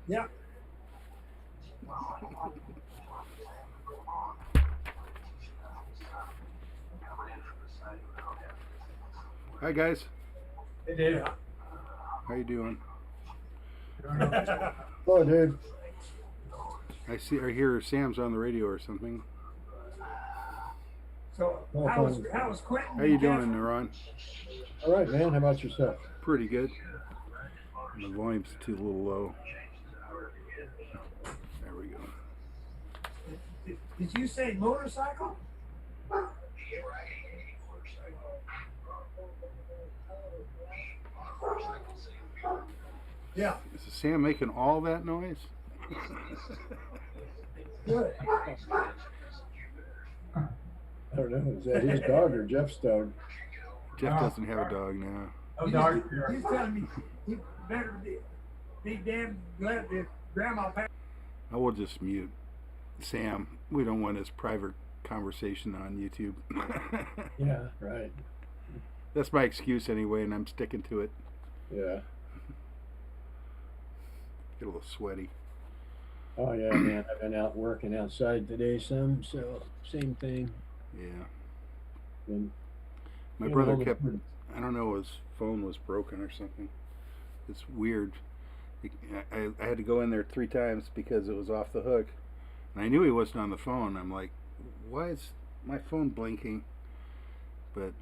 Yeah. Hi guys, Hey, Dave. how you doing? Doing okay. Hello, dude. I hear Sam's on the radio or something. So No problem. how was Quentin? How you doing, Neuron? All right, man. How about yourself? Pretty good. The volume's too a little low. There we go. Did you say motorcycle? Yeah. Is Sam making all that noise? Good. I don't know. Is that his dog or Jeff's dog? Jeff doesn't have a dog now. No dog. He's telling me he better be damn glad that Grandma passed. I will just mute Sam. We don't want his private conversation on YouTube. Yeah, right. That's my excuse anyway, and I'm sticking to it. Yeah. Get a little sweaty. Oh, yeah, man. I've been out working outside today some, so same thing. Yeah. And, My brother kept, I don't know, his phone was broken or something. It's weird. I had to go in there 3 times because it was off the hook. And I knew he wasn't on the phone. I'm like, why is my phone blinking? But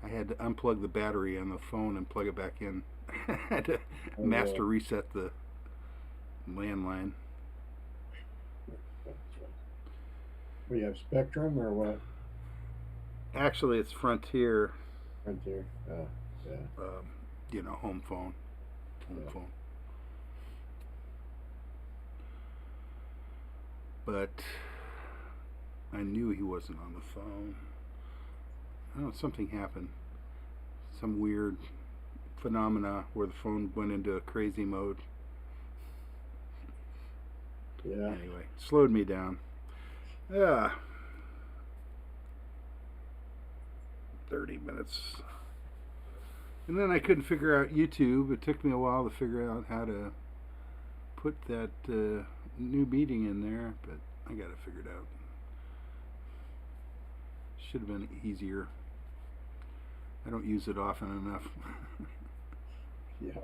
I had to unplug the battery on the phone and plug it back in. I had to master reset the landline. We have Spectrum or what? Actually, it's Frontier. Frontier. Oh, yeah. Home phone. Home phone. But I knew he wasn't on the phone. I don't know, something happened. Some weird phenomena where the phone went into a crazy mode. Yeah. Anyway, slowed me down. 30 minutes. And then I couldn't figure out YouTube. It took me a while to figure out how to put that new meeting in there, but I got it figured out. Should have been easier. I don't use it often enough. Yeah.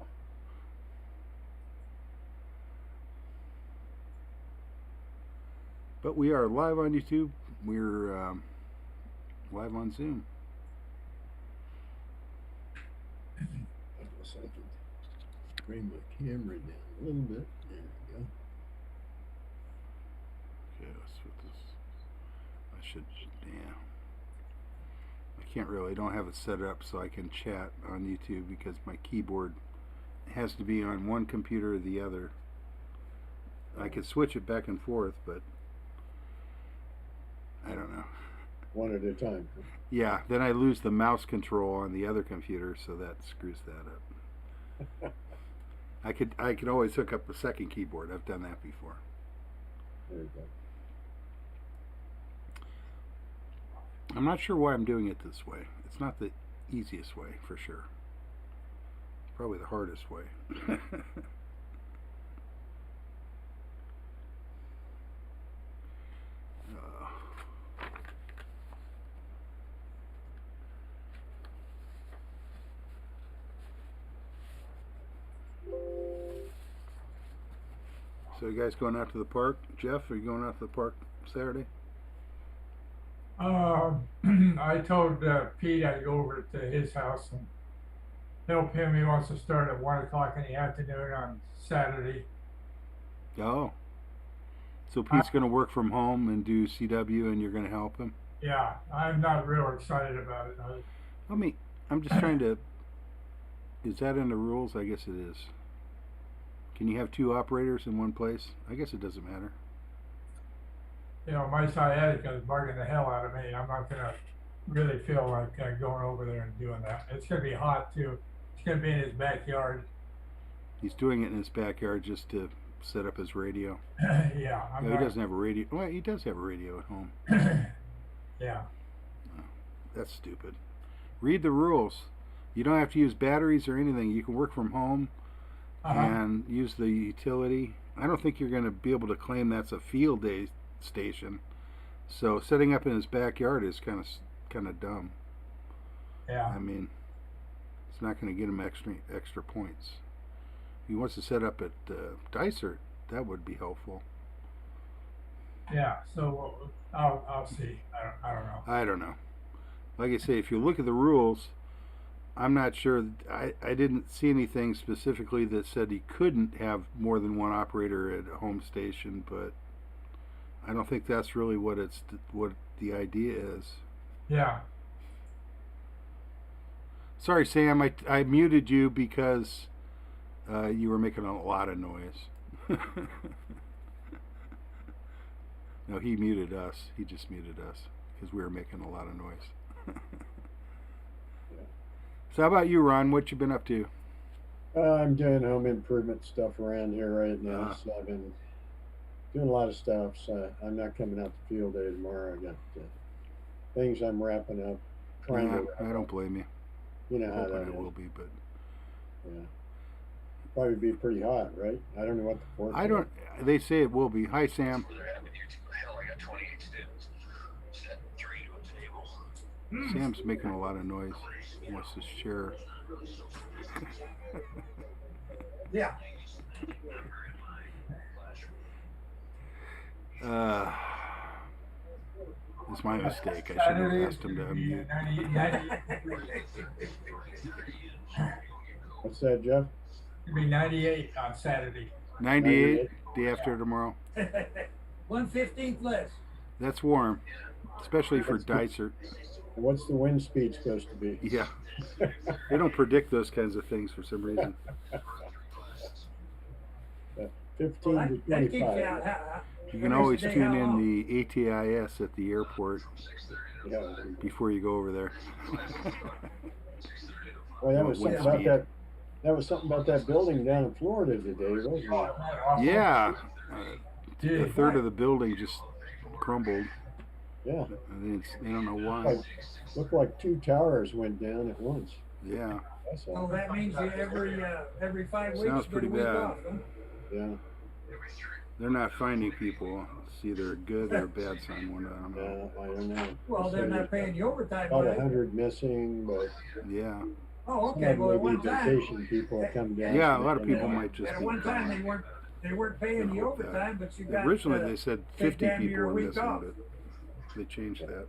But we are live on YouTube. We're live on Zoom. I can bring my camera down a little bit. There we go. Okay, let's put this. I should, yeah. I can't really, I don't have it set up so I can chat on YouTube because my keyboard has to be on one computer or the other. I could switch it back and forth, but I don't know. One at a time. Yeah, then I lose the mouse control on the other computer, so that screws that up. I could always hook up a second keyboard. I've done that before. There you go. I'm not sure why I'm doing it this way. It's not the easiest way, for sure. Probably the hardest way. So you guys going out to the park? Jeff, are you going out to the park Saturday? I told Pete I'd go over to his house and help him. He wants to start at 1 o'clock in the afternoon on Saturday. Oh. So Pete's going to work from home and do CW and you're going to help him? Yeah, I'm not real excited about it. I'm just trying to, is that in the rules? I guess it is. Can you have 2 operators in one place? I guess it doesn't matter. My sciatica is bugging the hell out of me. I'm not going to really feel like going over there and doing that. It's going to be hot too. It's going to be in his backyard. He's doing it in his backyard just to set up his radio. Yeah. No, he doesn't have a radio. Well, he does have a radio at home. Yeah. Oh, that's stupid. Read the rules. You don't have to use batteries or anything. You can work from home. and use the utility. I don't think you're going to be able to claim that's a field day station. So setting up in his backyard is kind of dumb. Yeah. I mean, it's not going to get him extra points. If he wants to set up at Dysart, that would be helpful. Yeah. So I'll see. I don't know. I don't know. Like I say, if you look at the rules, I'm not sure. I didn't see anything specifically that said he couldn't have more than one operator at a home station, but I don't think that's really what the idea is. Yeah. Sorry, Sam. I muted you because you were making a lot of noise. No, he muted us. He just muted us because we were making a lot of noise. So how about you, Ron? What you been up to? I'm doing home improvement stuff around here right now, so I've been doing a lot of stuff. So I'm not coming out to field day tomorrow. I got things I'm wrapping up. I don't blame you. You know how that it is. will be, but yeah, probably be pretty hot, right? I don't know what the forecast. I don't. They say it will be. Hi, Sam. Sam's making a lot of noise. He wants to share. Yeah. It's my mistake. I should have asked him to unmute. What's that, Jeff? It'll be 98 on Saturday. 98, day after tomorrow. 1/15 less. That's warm, especially for Dysart. What's the wind speed supposed to be? Yeah. They don't predict those kinds of things for some reason. 15 to That geeks you 25. out. How You can always tune in the ATIS at the airport Yeah. before you go over there. Well, that was Wind something about speed. that. That was something about that building down in Florida today, wasn't it? Yeah. Gee. A third of the building just crumbled. Yeah. And they don't know why. Like, looked like 2 towers went down at once. Yeah. That's Oh, all. that means you every 5 weeks Sounds get pretty a week bad. off, huh? Yeah. They're not finding people. It's either a good or a bad sign. I don't know. I don't know. Well, they're not paying you overtime, About are they? 100 missing, but Yeah. Oh, some okay. of Well, at maybe one time, vacation people come down. Yeah, a so lot they of come people down. might just at be one time gone. they weren't paying you hope that. overtime, but you got Originally they said take 50 damn near people a were week missing, off. but they changed that.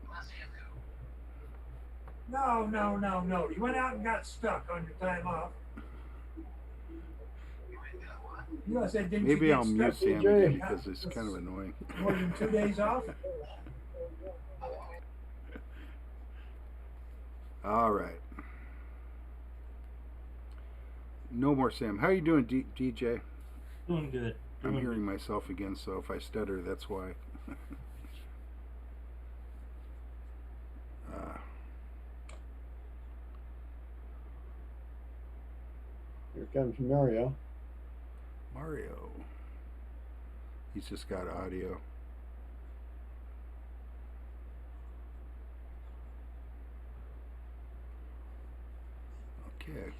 No. You went out and got stuck on your time off. You said, didn't Maybe you I'll get mute stuck Sam Jay. again because it's kind of annoying. more than 2 days off? All right. No more Sam. How are you doing, DJ? Doing good. I'm hearing myself again, so if I stutter, that's why. Here comes Mario. Mario. He's just got audio. Okay.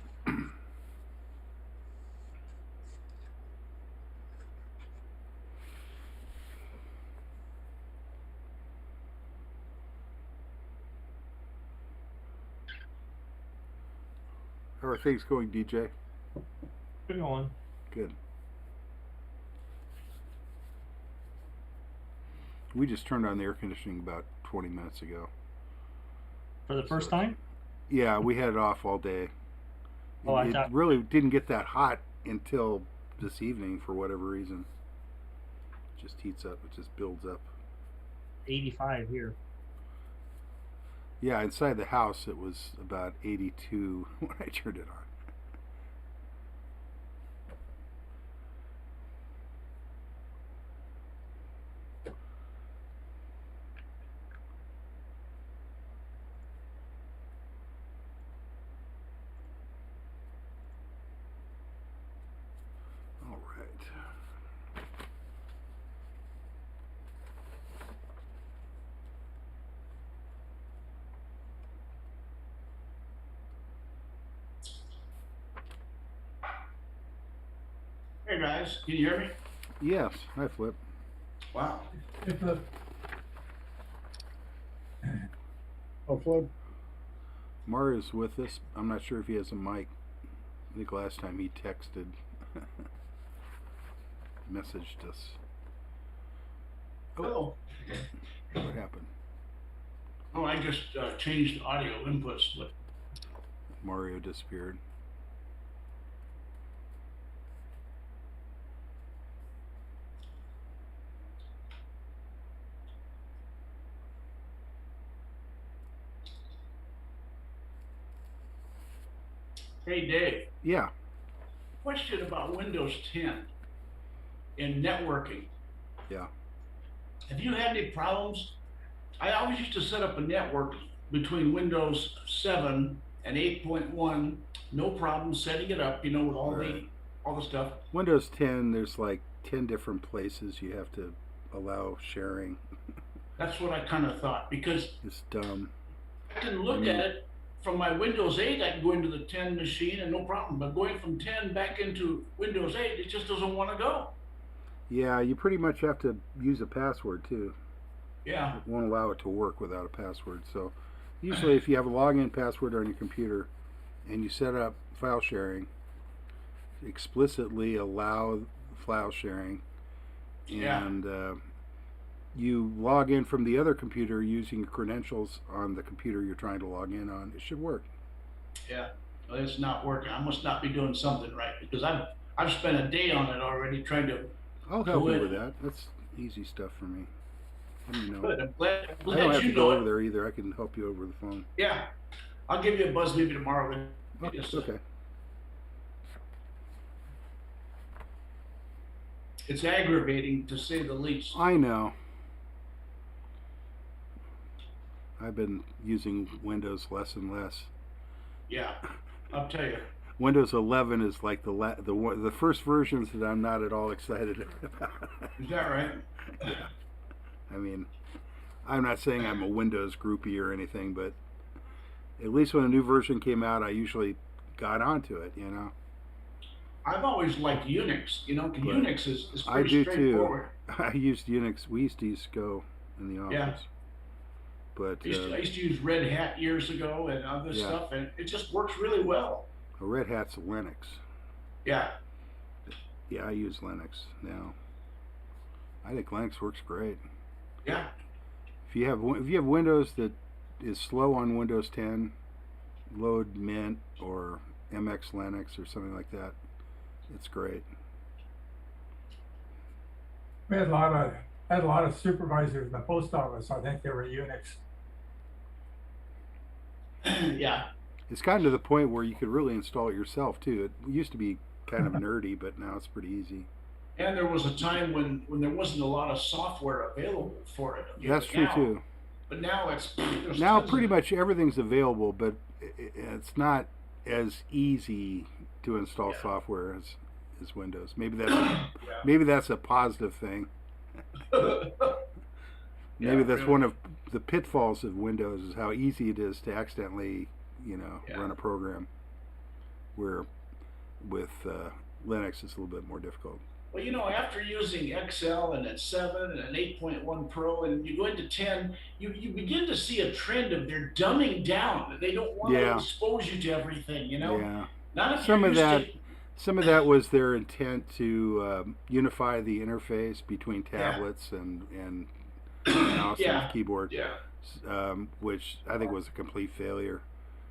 How are things going, DJ? Good going. Good. We just turned on the air conditioning about 20 minutes ago. For the first time? Yeah, we had it off all day. Oh, I It thought- really didn't get that hot until this evening for whatever reason. It just heats up. It just builds up. 85 here. Yeah, inside the house it was about 82 when I turned it on. All right. Hey guys, can you hear me? Yes, hi Flip. Wow. If the, Oh, Flip. Mario's with us. I'm not sure if he has a mic. I think last time he texted, messaged us. Oh. What happened? Oh, I just changed audio inputs. But Mario disappeared. hey, Dave, Yeah. question about Windows 10 and networking. Yeah. Have you had any problems? I always used to set up a network between Windows 7 and 8.1. No problem setting it up, with all Right. the stuff. Windows 10, there's like 10 different places you have to allow sharing. That's what I kind of thought, because It's dumb. I can look at it from my Windows 8. I can go into the 10 machine and no problem. But going from 10 back into Windows 8, it just doesn't want to go. Yeah, you pretty much have to use a password too. Yeah. It won't allow it to work without a password. So usually if you have a login password on your computer and you set up file sharing, explicitly allow file sharing, and you log in from the other computer using your credentials on the computer you're trying to log in on, it should work. Yeah. Well, it's not working. I must not be doing something right, because I've spent a day on it already trying to. I'll help you Good. with that. That's easy stuff for me. Let me know. Good. I'm glad I don't have you to go know over it. there either. I can help you over the phone. Yeah. I'll give you a buzz maybe tomorrow. Then. Okay. Yes, Okay. It's aggravating, to say the least. I know. I've been using Windows less and less. Yeah. I'll tell you. Windows 11 is like the first versions that I'm not at all excited about. Is that right? Yeah. I mean, I'm not saying I'm a Windows groupie or anything, but at least when a new version came out, I usually got onto it, I've always liked Unix. Unix is I pretty do straightforward. too. I used Unix. We used to use Go in the office. Yeah. But I used to use Red Hat years ago and other Yeah. stuff, and it just works really well. Red Hat's Linux. Yeah. Yeah, I use Linux now. I think Linux works great. Yeah. If you have Windows that is slow on Windows 10, load Mint or MX Linux or something like that. It's great. we had a lot of supervisors in the post office. I think they were Unix. Yeah. It's gotten to the point where you could really install it yourself too. It used to be kind of nerdy, but now it's pretty easy. And there was a time when there wasn't a lot of software available for it. That's true too. But now there's Now tons pretty of- much everything's available, but it's not as easy to install Yeah. software as Windows. Maybe that's a positive thing. Maybe Yeah, that's really. one of the pitfalls of Windows is how easy it is to accidentally, Yeah. run a program. Where with Linux it's a little bit more difficult. Well, after using XL and then 7 and an 8.1 Pro, and you go into 10, you begin to see a trend of they're dumbing down. They don't want Yeah. to expose you to everything, Yeah. Not if Some you're of used that to- Some of that was their intent to unify the interface between tablets and mouse Yeah. and keyboard, Yeah. which I think was a complete failure.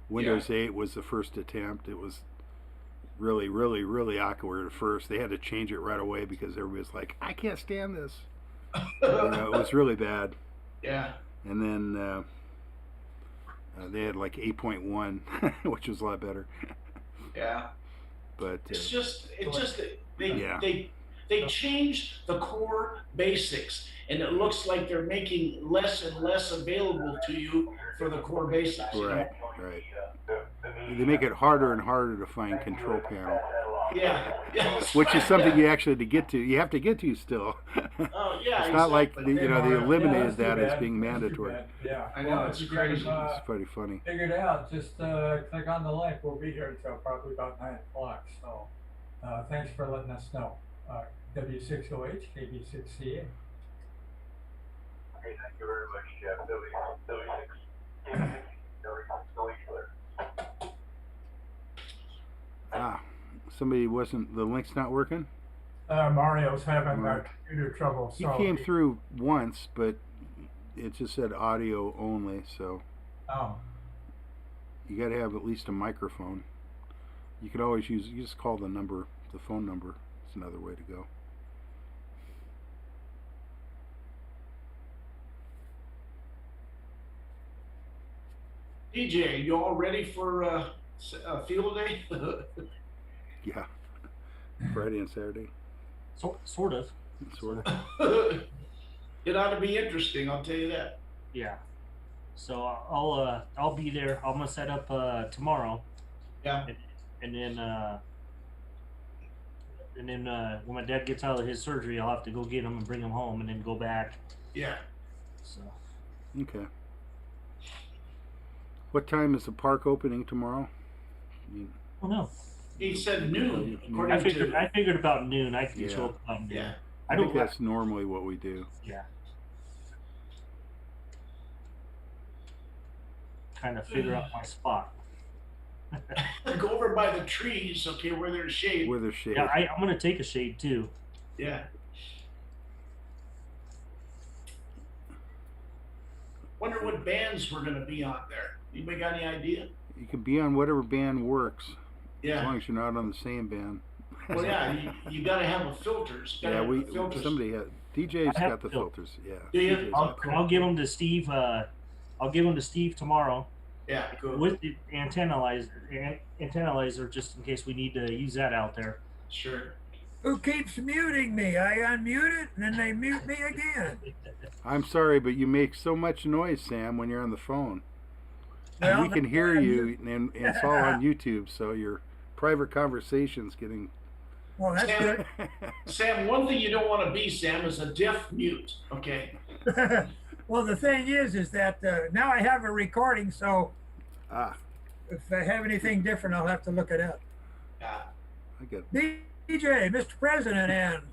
Windows 8 was the first attempt. It was really, really, really awkward at first. They had to change it right away because everybody was like, I can't stand this. It was really bad. Yeah. And then they had like 8.1, which was a lot better. Yeah. But It's just Yeah. they change the core basics, and it looks like they're making less and less available to you for the core basics. right. They make it harder and harder to find control panel, Yeah. Yes. which is something you actually you have to get to still. Oh yeah. It's not like exactly. they Yeah, eliminated that's too that as bad. being That's too mandatory. bad. Yeah. I know, Well, it's if you crazy. guys, It's pretty funny. figure it out. Just click on the link. We'll be here until probably about 9 o'clock. So thanks for letting us know. W6OH, KB6CA. Okay, thank you very much, Jeff. Somebody wasn't, the link's not working? Mario's having Right. computer trouble, He so. came through once, but it just said audio only, so Oh, you got to have at least a microphone. You could always use, you just call the number, the phone number. It's another way to go. DJ, you all ready for field day? Yeah. Friday and Saturday, Sort of. sort of. It ought to be interesting, I'll tell you that. Yeah. So I'll be there. I'm gonna set up tomorrow, Yeah. and then when my dad gets out of his surgery, I'll have to go get him and bring him home, and then go back. Yeah. So Okay. What time is the park opening tomorrow? oh no, He said noon, I according to. I figured about noon. I could Yeah. show up about noon. Yeah. I think that's normally what we do. Yeah. Kind of figure out my spot. Go over by the trees, okay, where there's shade. Where there's shade. Yeah, I'm gonna take a shade too. Yeah. Wonder what bands we're gonna be on there. Anybody got any idea? You can be on whatever band works, as Yeah. long as you're not on the same band. Well, yeah, you gotta have the filters. You gotta Yeah, have the filters. somebody had, DJ's I have got the filters. Yeah. Do you? DJ's I'll, got them. I'll give them to Steve. I'll give them to Steve tomorrow Yeah, good. with the antennalyzer, just in case we need to use that out there. Sure. Who keeps muting me? I unmute it and then they mute me again. I'm sorry, but you make so much noise, Sam, when you're on the phone. Well, We can that's hear why you, and it's all on YouTube, so your private conversation's getting. Well, that's Sam, Sam, one thing you don't want to be, Sam, is a deaf mute. Okay. good. Well, the thing is that now I have a recording, so Ah, if I have anything different, I'll have to look it up. Yeah. I get DJ, Mr. President, and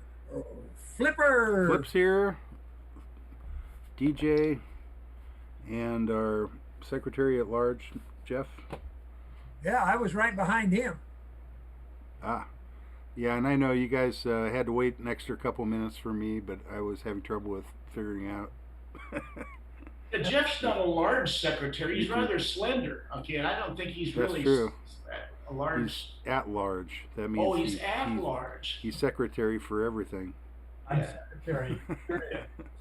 Flipper. Flip's here, DJ, and our Secretary at Large, Jeff. Yeah, I was right behind him. Ah, yeah, and I know you guys had to wait an extra couple minutes for me, but I was having trouble with figuring out. Yeah, Jeff's not a large secretary. He's rather slender. Okay, and I don't think he's That's really true. a large. He's at large. That means Oh, he's at large. He's secretary for everything. I'm Yeah. secretary,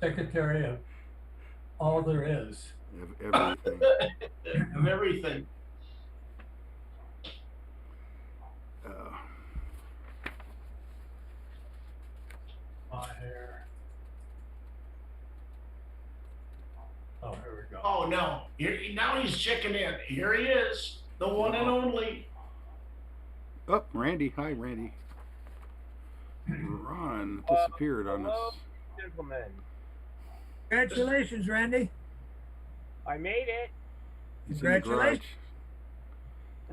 secretary of all there is. Of everything. Of everything. On here. Oh, here we go. Oh no! Now he's checking in. Here he is, the one and only. Oh, Randy. Hi, Randy. Ron disappeared on hello, us. gentlemen. Congratulations, Randy. I made it. He's in the garage. Congratulations.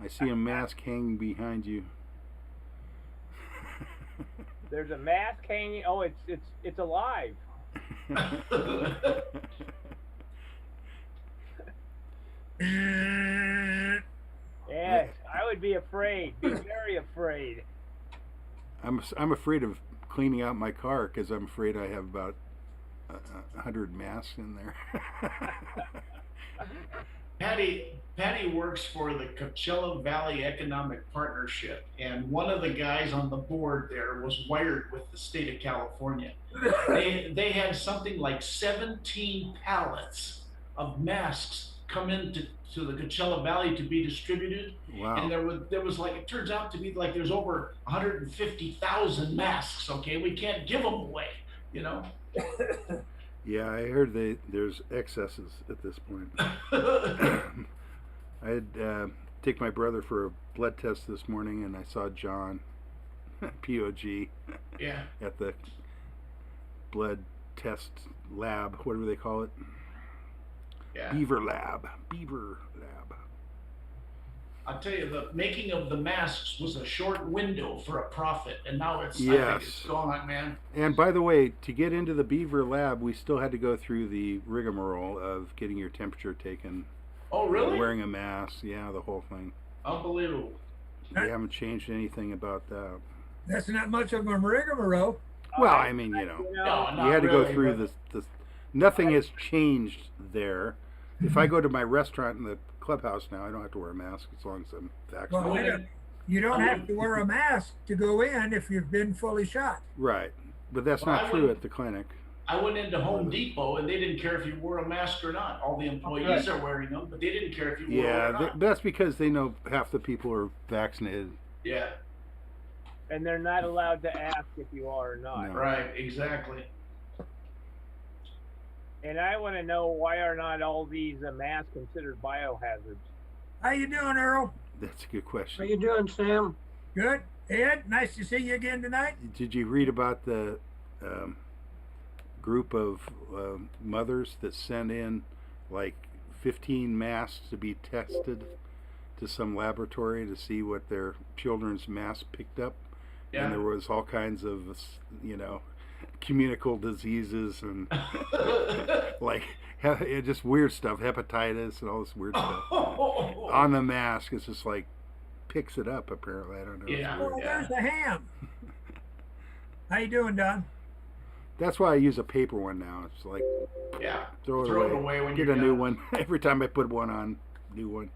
I see a mask hanging behind you. There's a mask hanging. Oh, it's alive. Yes, I would be afraid. Be very afraid. I'm afraid of cleaning out my car because I'm afraid I have about 100 masks in there. Patty works for the Coachella Valley Economic Partnership, and one of the guys on the board there was wired with the state of California. They had something like 17 pallets of masks come into the Coachella Valley to be distributed, Wow. and there was like, it turns out to be like there's over 150,000 masks. Okay, we can't give them away, you know. Yeah, I heard there's excesses at this point. I had take my brother for a blood test this morning, and I saw John, POG, Yeah. at the blood test lab, whatever they call it. Yeah. Beaver lab. I'll tell you, the making of the masks was a short window for a profit, and now it's, I think it's Yes. gone, man. And by the way, to get into the Beaver lab, we still had to go through the rigmarole of getting your temperature taken, Oh, really? wearing a mask, yeah, the whole thing. Unbelievable. We haven't changed anything about that. That's not much of a rigmarole. Well, I mean, you know, No, you not had to really, go through but- this. Nothing has changed there. If I go to my restaurant in the clubhouse now, I don't have to wear a mask as long as I'm Well, vaccinated. you don't have to wear a mask to go in if you've been fully shot. Right, but that's Well, not I true wouldn't- at the clinic. I went into Home Depot and they didn't care if you wore a mask or not. All the employees are wearing them, but they didn't care if you wore Yeah, them or not. that's because they know half the people are vaccinated. Yeah, And they're not allowed to ask if you are or not. No. right, exactly. And I want to know, why are not all these masks considered biohazards? How you doing, Earl? That's a good question. How you doing, Sam? Good. Ed, nice to see you again tonight. Did you read about the group of mothers that sent in like 15 masks to be tested to some laboratory to see what their children's mass picked up? Yeah. And there was all kinds of, you know, communicable diseases and like just weird stuff, hepatitis and all this weird stuff on the mask. It's just like picks it up. Apparently, I don't know. It's Yeah. weird. Oh, there's the ham. How you doing, Don? That's why I use a paper one now. It's like Yeah. throw it Throw it away. away when Get you're a new done. one every time I put one on. New one.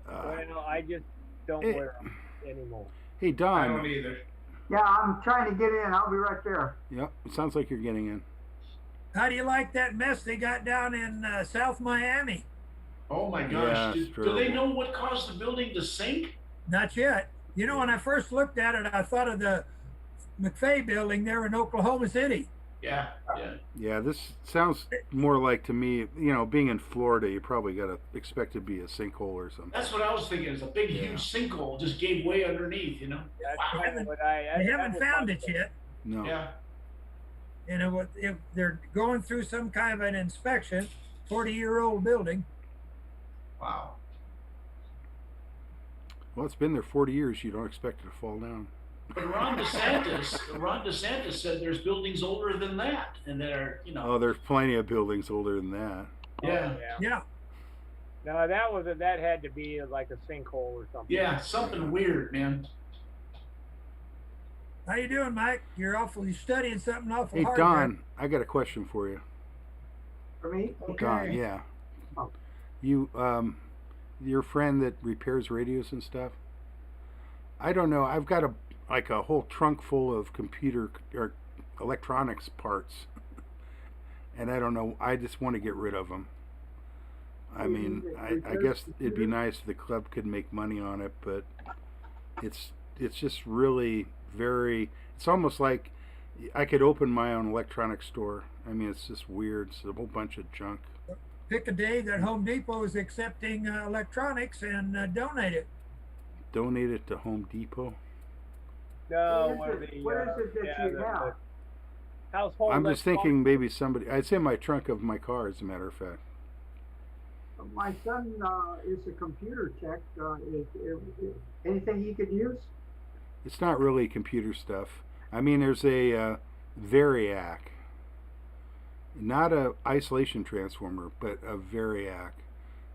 Well, I just don't Hey. wear them anymore. Hey I don't Don. either. Yeah, I'm trying to get in. I'll be right there. Yep. It sounds like you're getting in. How do you like that mess they got down in South Miami? Oh my Yeah, gosh. it's Do they terrible. know what caused the building to sink? Not yet. You know, when I first looked at it, I thought of the McFay building there in Oklahoma City. Yeah, yeah. Yeah, this sounds more like to me. You know, being in Florida, you probably got to expect it to be a sinkhole or something. That's what I was thinking. It's a big, Yeah. huge sinkhole just gave way underneath, you know? That's Wow. kind of what I. They that haven't was found my it thought. yet. No. Yeah. And if they're going through some kind of an inspection, 40-year-old building. Wow. Well, it's been there 40 years. You don't expect it to fall down. But Ron DeSantis said there's buildings older than that, and they're, you know, Oh, there's plenty of buildings older than that. yeah, Yeah. No, that had to be like a sinkhole or something. yeah, something weird, man. How you doing, Mike? You're studying something awful Hey hard. Don, I got a question for you. For me? Don, yeah. Oh. You, your friend that repairs radios and stuff. I don't know. I've got a whole trunk full of computer or electronics parts, and I don't know. I just want to get rid of them. I mean, I guess it'd be nice if the club could make money on it, but it's just really very. It's almost like I could open my own electronics store. I mean, it's just weird. It's a whole bunch of junk. Pick a day that Home Depot is accepting electronics and donate it. Donate it to Home Depot. No, What is it that yeah, you have? the household. I'm just thinking maybe somebody. It's in my trunk of my car, as a matter of fact. My son is a computer tech. Anything he could use? It's not really computer stuff. I mean, there's a variac, not a isolation transformer, but a variac,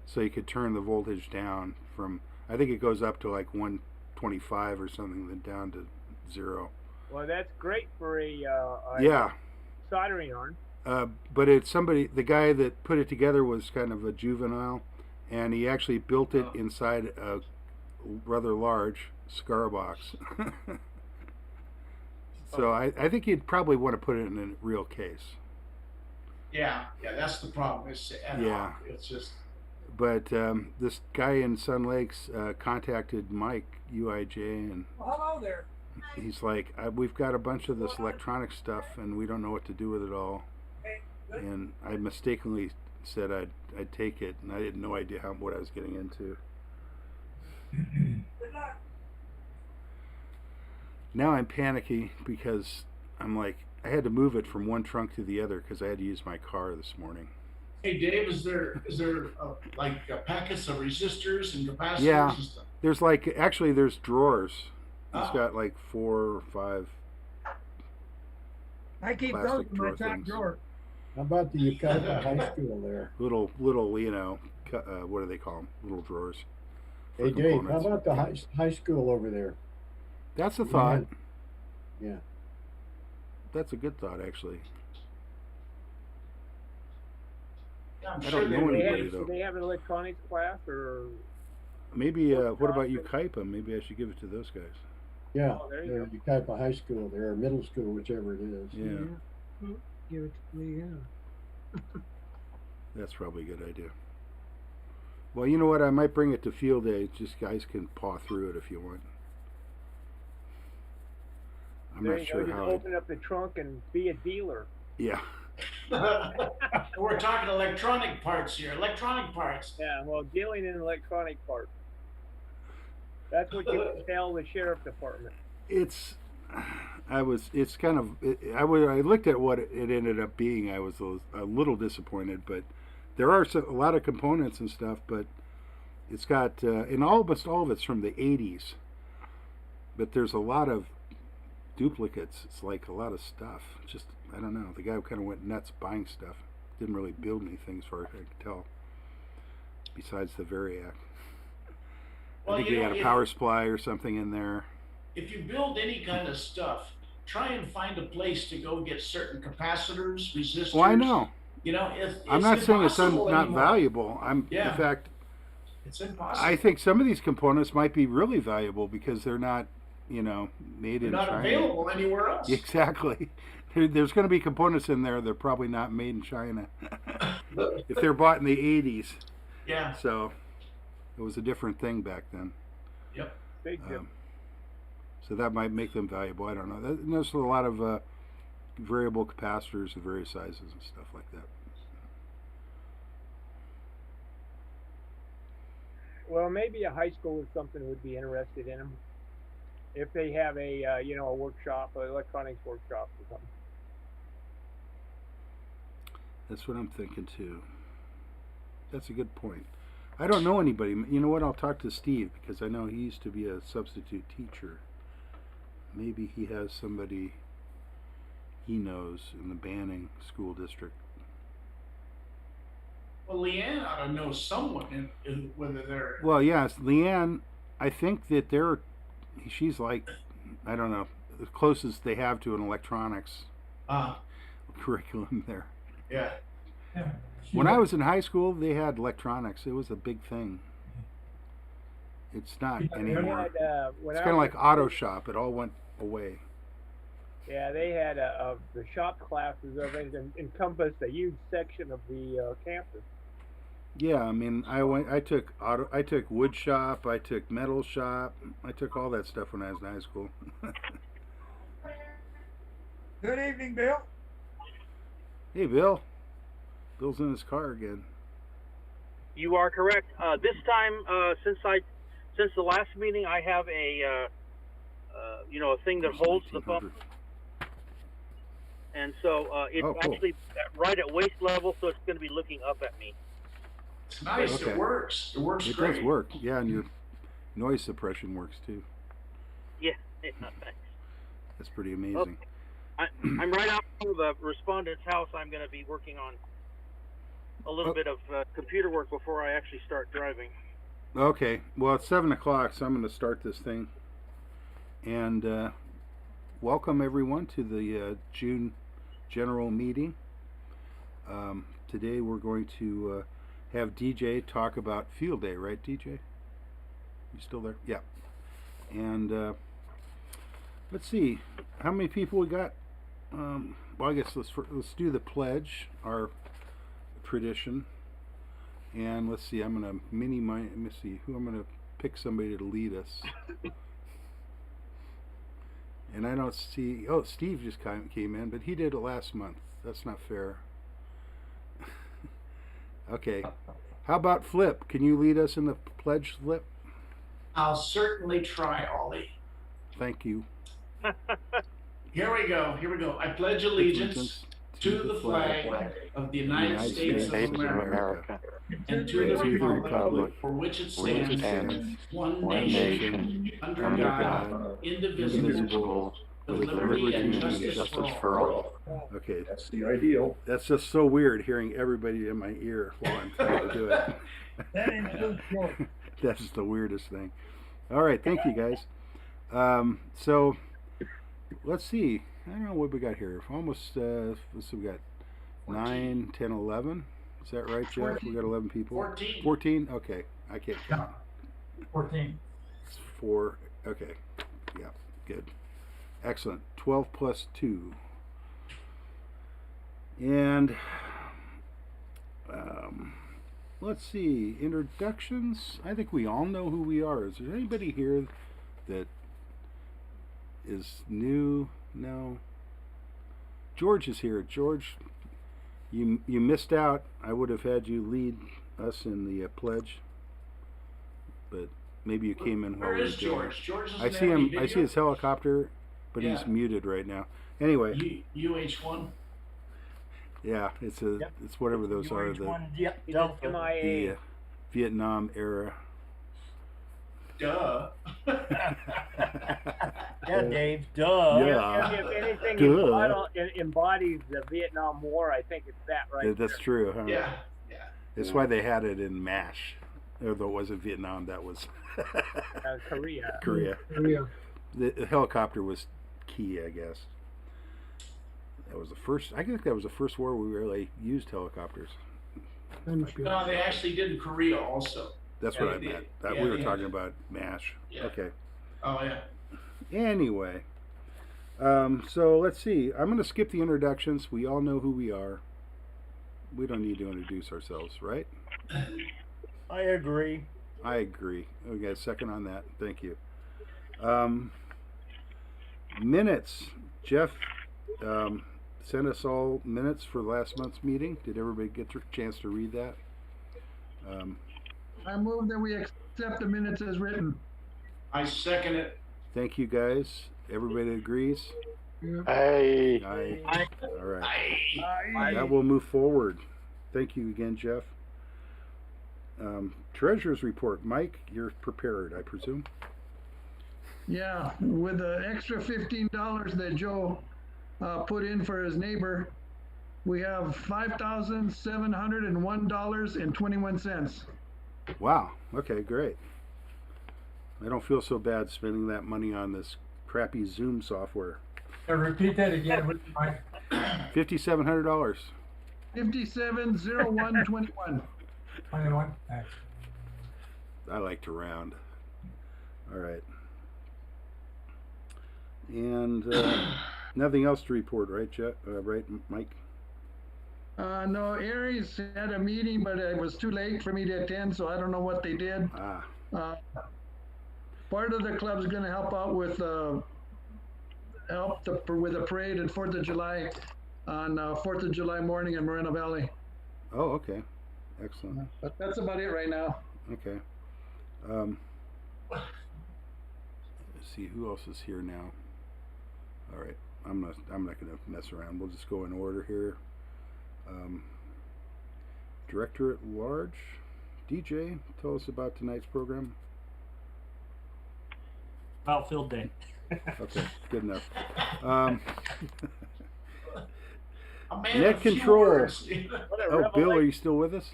so you could turn the voltage down from. I think it goes up to like 125 or something, then down to 0. Well, that's great for a Yeah. soldering iron. But it's somebody. The guy that put it together was kind of a juvenile, and he actually built it inside a rather large cigar box. So I think you'd probably want to put it in a real case. Yeah, that's the problem. It's ad Yeah. hoc. It's just, But this guy in Sun Lakes contacted Mike UIJ, and Well, hello there. he's like, "We've got a bunch of this electronic stuff, and we don't know what to do with it all." Hey, good. And I mistakenly said I'd take it, and I had no idea what I was getting into. Good luck. Now I'm panicky because I'm like, I had to move it from one trunk to the other because I had to use my car this morning. Hey Dave, is there like packets of resistors and capacitors Yeah. and stuff? There's actually there's drawers. He's Oh. got like 4 or 5 I keep those plastic in my drawer top things. drawer. How about the Ukiah High School there? Little what do they call them? Little drawers. for Hey Dave, how components. about the high school over there? That's a thought. Yeah. That's a good thought, actually. Yeah, I'm I sure don't they know would. anybody, Do though. they have an electronics class or? Maybe, what about Ukaipa? Maybe I should give it to those guys. Yeah, Oh, there you they're Ukiah High School there, or middle school, whichever it is. Yeah, Give it to me, yeah. that's probably a good idea. Well, you know what? I might bring it to field day. Just guys can paw through it if you want. I'm There not you sure go. Just how. open up the trunk and be a dealer. Yeah. We're talking electronic parts here. Electronic parts. Yeah, well, dealing in electronic parts. That's what you would tell the sheriff department. It's kind of. I looked at what it ended up being. I was a little disappointed, but there are a lot of components and stuff. But it's got, and almost all of it's from the '80s. But there's a lot of duplicates. It's like a lot of stuff. Just, I don't know. The guy kind of went nuts buying stuff. Didn't really build anything as far as I could tell. Besides the Variac. Well, I think he had a power supply or something in there. If you build any kind of stuff, try and find a place to go get certain capacitors, resistors. Well, I know. You know, it's I'm not saying it's not anymore. valuable. In fact, it's impossible. I think some of these components might be really valuable because they're not, made They're in not China. available anywhere else. Exactly. There's going to be components in there that are probably not made in China if they're bought in the 80s. Yeah. So it was a different thing back then. Yep. Big deal. So that might make them valuable. I don't know. There's a lot of variable capacitors of various sizes and stuff like that. Well, maybe a high school or something would be interested in them. If they have a, a workshop, an electronics workshop or something. That's what I'm thinking too. That's a good point. I don't know anybody. You know what? I'll talk to Steve because I know he used to be a substitute teacher. Maybe he has somebody he knows in the Banning school district. Well, Leanne ought to know someone in whether they're. Well, yes, Leanne. I think that she's like, I don't know, the closest they have to an electronics curriculum there. Yeah. Yeah. When I was in high school, they had electronics. It was a big thing. It's not anymore. It's kind of like auto shop. It all went away. Yeah, they had the shop classes of it encompassed a huge section of the campus. Yeah, I mean, I took wood shop, I took metal shop, I took all that stuff when I was in high school. Good evening, Bill. Hey, Bill. Bill's in his car again. You are correct. This time, since the last meeting, I have a thing that holds the phone, and so it's cool. actually right at waist level, so it's going to be looking up at me. It's nice. Okay. It works. It works It great. does work. Yeah, and your noise suppression works too. Yeah, thanks. That's pretty amazing. I'm right out of the respondent's house. I'm going to be working on a little bit of computer work before I actually start driving. Okay. Well, it's 7 o'clock, so I'm going to start this thing. And welcome everyone to the June general meeting. Today we're going to have DJ talk about field day, right, DJ? You still there? Yeah. And let's see, how many people we got? Well, I guess let's do the pledge, our tradition. And let's see, I'm gonna let me see who I'm gonna pick somebody to lead us. And I don't see. Oh, Steve just came in, but he did it last month. That's not fair. Okay. How about Flip? Can you lead us in the pledge, Flip? I'll certainly try, Ollie. Thank you. Here we go. I pledge allegiance to the flag of the United States of America, and to the republic for which it stands, one nation, under God, indivisible, with liberty and justice for all. Okay, That's the ideal. that's just so weird hearing everybody in my ear while I'm trying to do it. That includes George. That's the weirdest thing. All right, thank you guys. So let's see. I don't know what we got here. Almost. Let's see. We got 9, 10, 11. Is that right, Jeff? 14. We got 11 people. 14. 14. Okay, I can't count. 14. It's 4. Okay. Yeah. Good. Excellent. 12 plus 2. And let's see. Introductions. I think we all know who we are. Is there anybody here that is new? No. George is here. George, you missed out. I would have had you lead us in the pledge, but maybe you came in while Where we were is doing George? George doesn't I see have any him. I video? see his helicopter, but Yeah. he's muted right now. Anyway, UH1. yeah, it's a Yep. it's whatever those are. The Yep. Delta. the Vietnam era. Duh. Yeah, Dave. Duh. Yeah. If anything Duh. embodies the Vietnam War, I think it's that right That's there. true, huh? Yeah. That's why they had it in MASH. Although it wasn't Vietnam, that was Korea. Korea. Yeah. The helicopter was key, I guess. That was the first. I think that was the first war we really used helicopters. No, they actually did in Korea also. That's Yeah, what I they meant. did. That Yeah, we were they talking had- about MASH. Yeah. Okay. Oh yeah. Anyway, so let's see. I'm going to skip the introductions. We all know who we are. We don't need to introduce ourselves, right? I agree. I agree. We got a second on that. Thank you. Minutes. Jeff sent us all minutes for last month's meeting. Did everybody get a chance to read that? I move that we accept the minutes as written. I second it. Thank you, guys. Everybody agrees? Hey. Aye. All right. Aye. That will move forward. Thank you again, Jeff. Treasurer's report. Mike, you're prepared, I presume? Yeah, with the extra $15 that Joe put in for his neighbor, we have $5,701.21. Wow. Okay, great. I don't feel so bad spending that money on this crappy Zoom software. Repeat that again with my. $5,700. 570121. 21. Thanks. I like to round. All right. And nothing else to report, right, Jeff? Right, Mike? No, Aries had a meeting, but it was too late for me to attend, so I don't know what they did. Part of the club's going to help out with with a parade at 4th of July on 4th of July morning in Moreno Valley. Oh, okay. Excellent. But that's about it right now. Okay. Let's see who else is here now. All right. I'm not going to mess around. We'll just go in order here. Director at Large, DJ, tell us about tonight's program. About field day. Okay, good enough. A man Net of few control. words. What a Oh, Bill, are revelation. you still with us?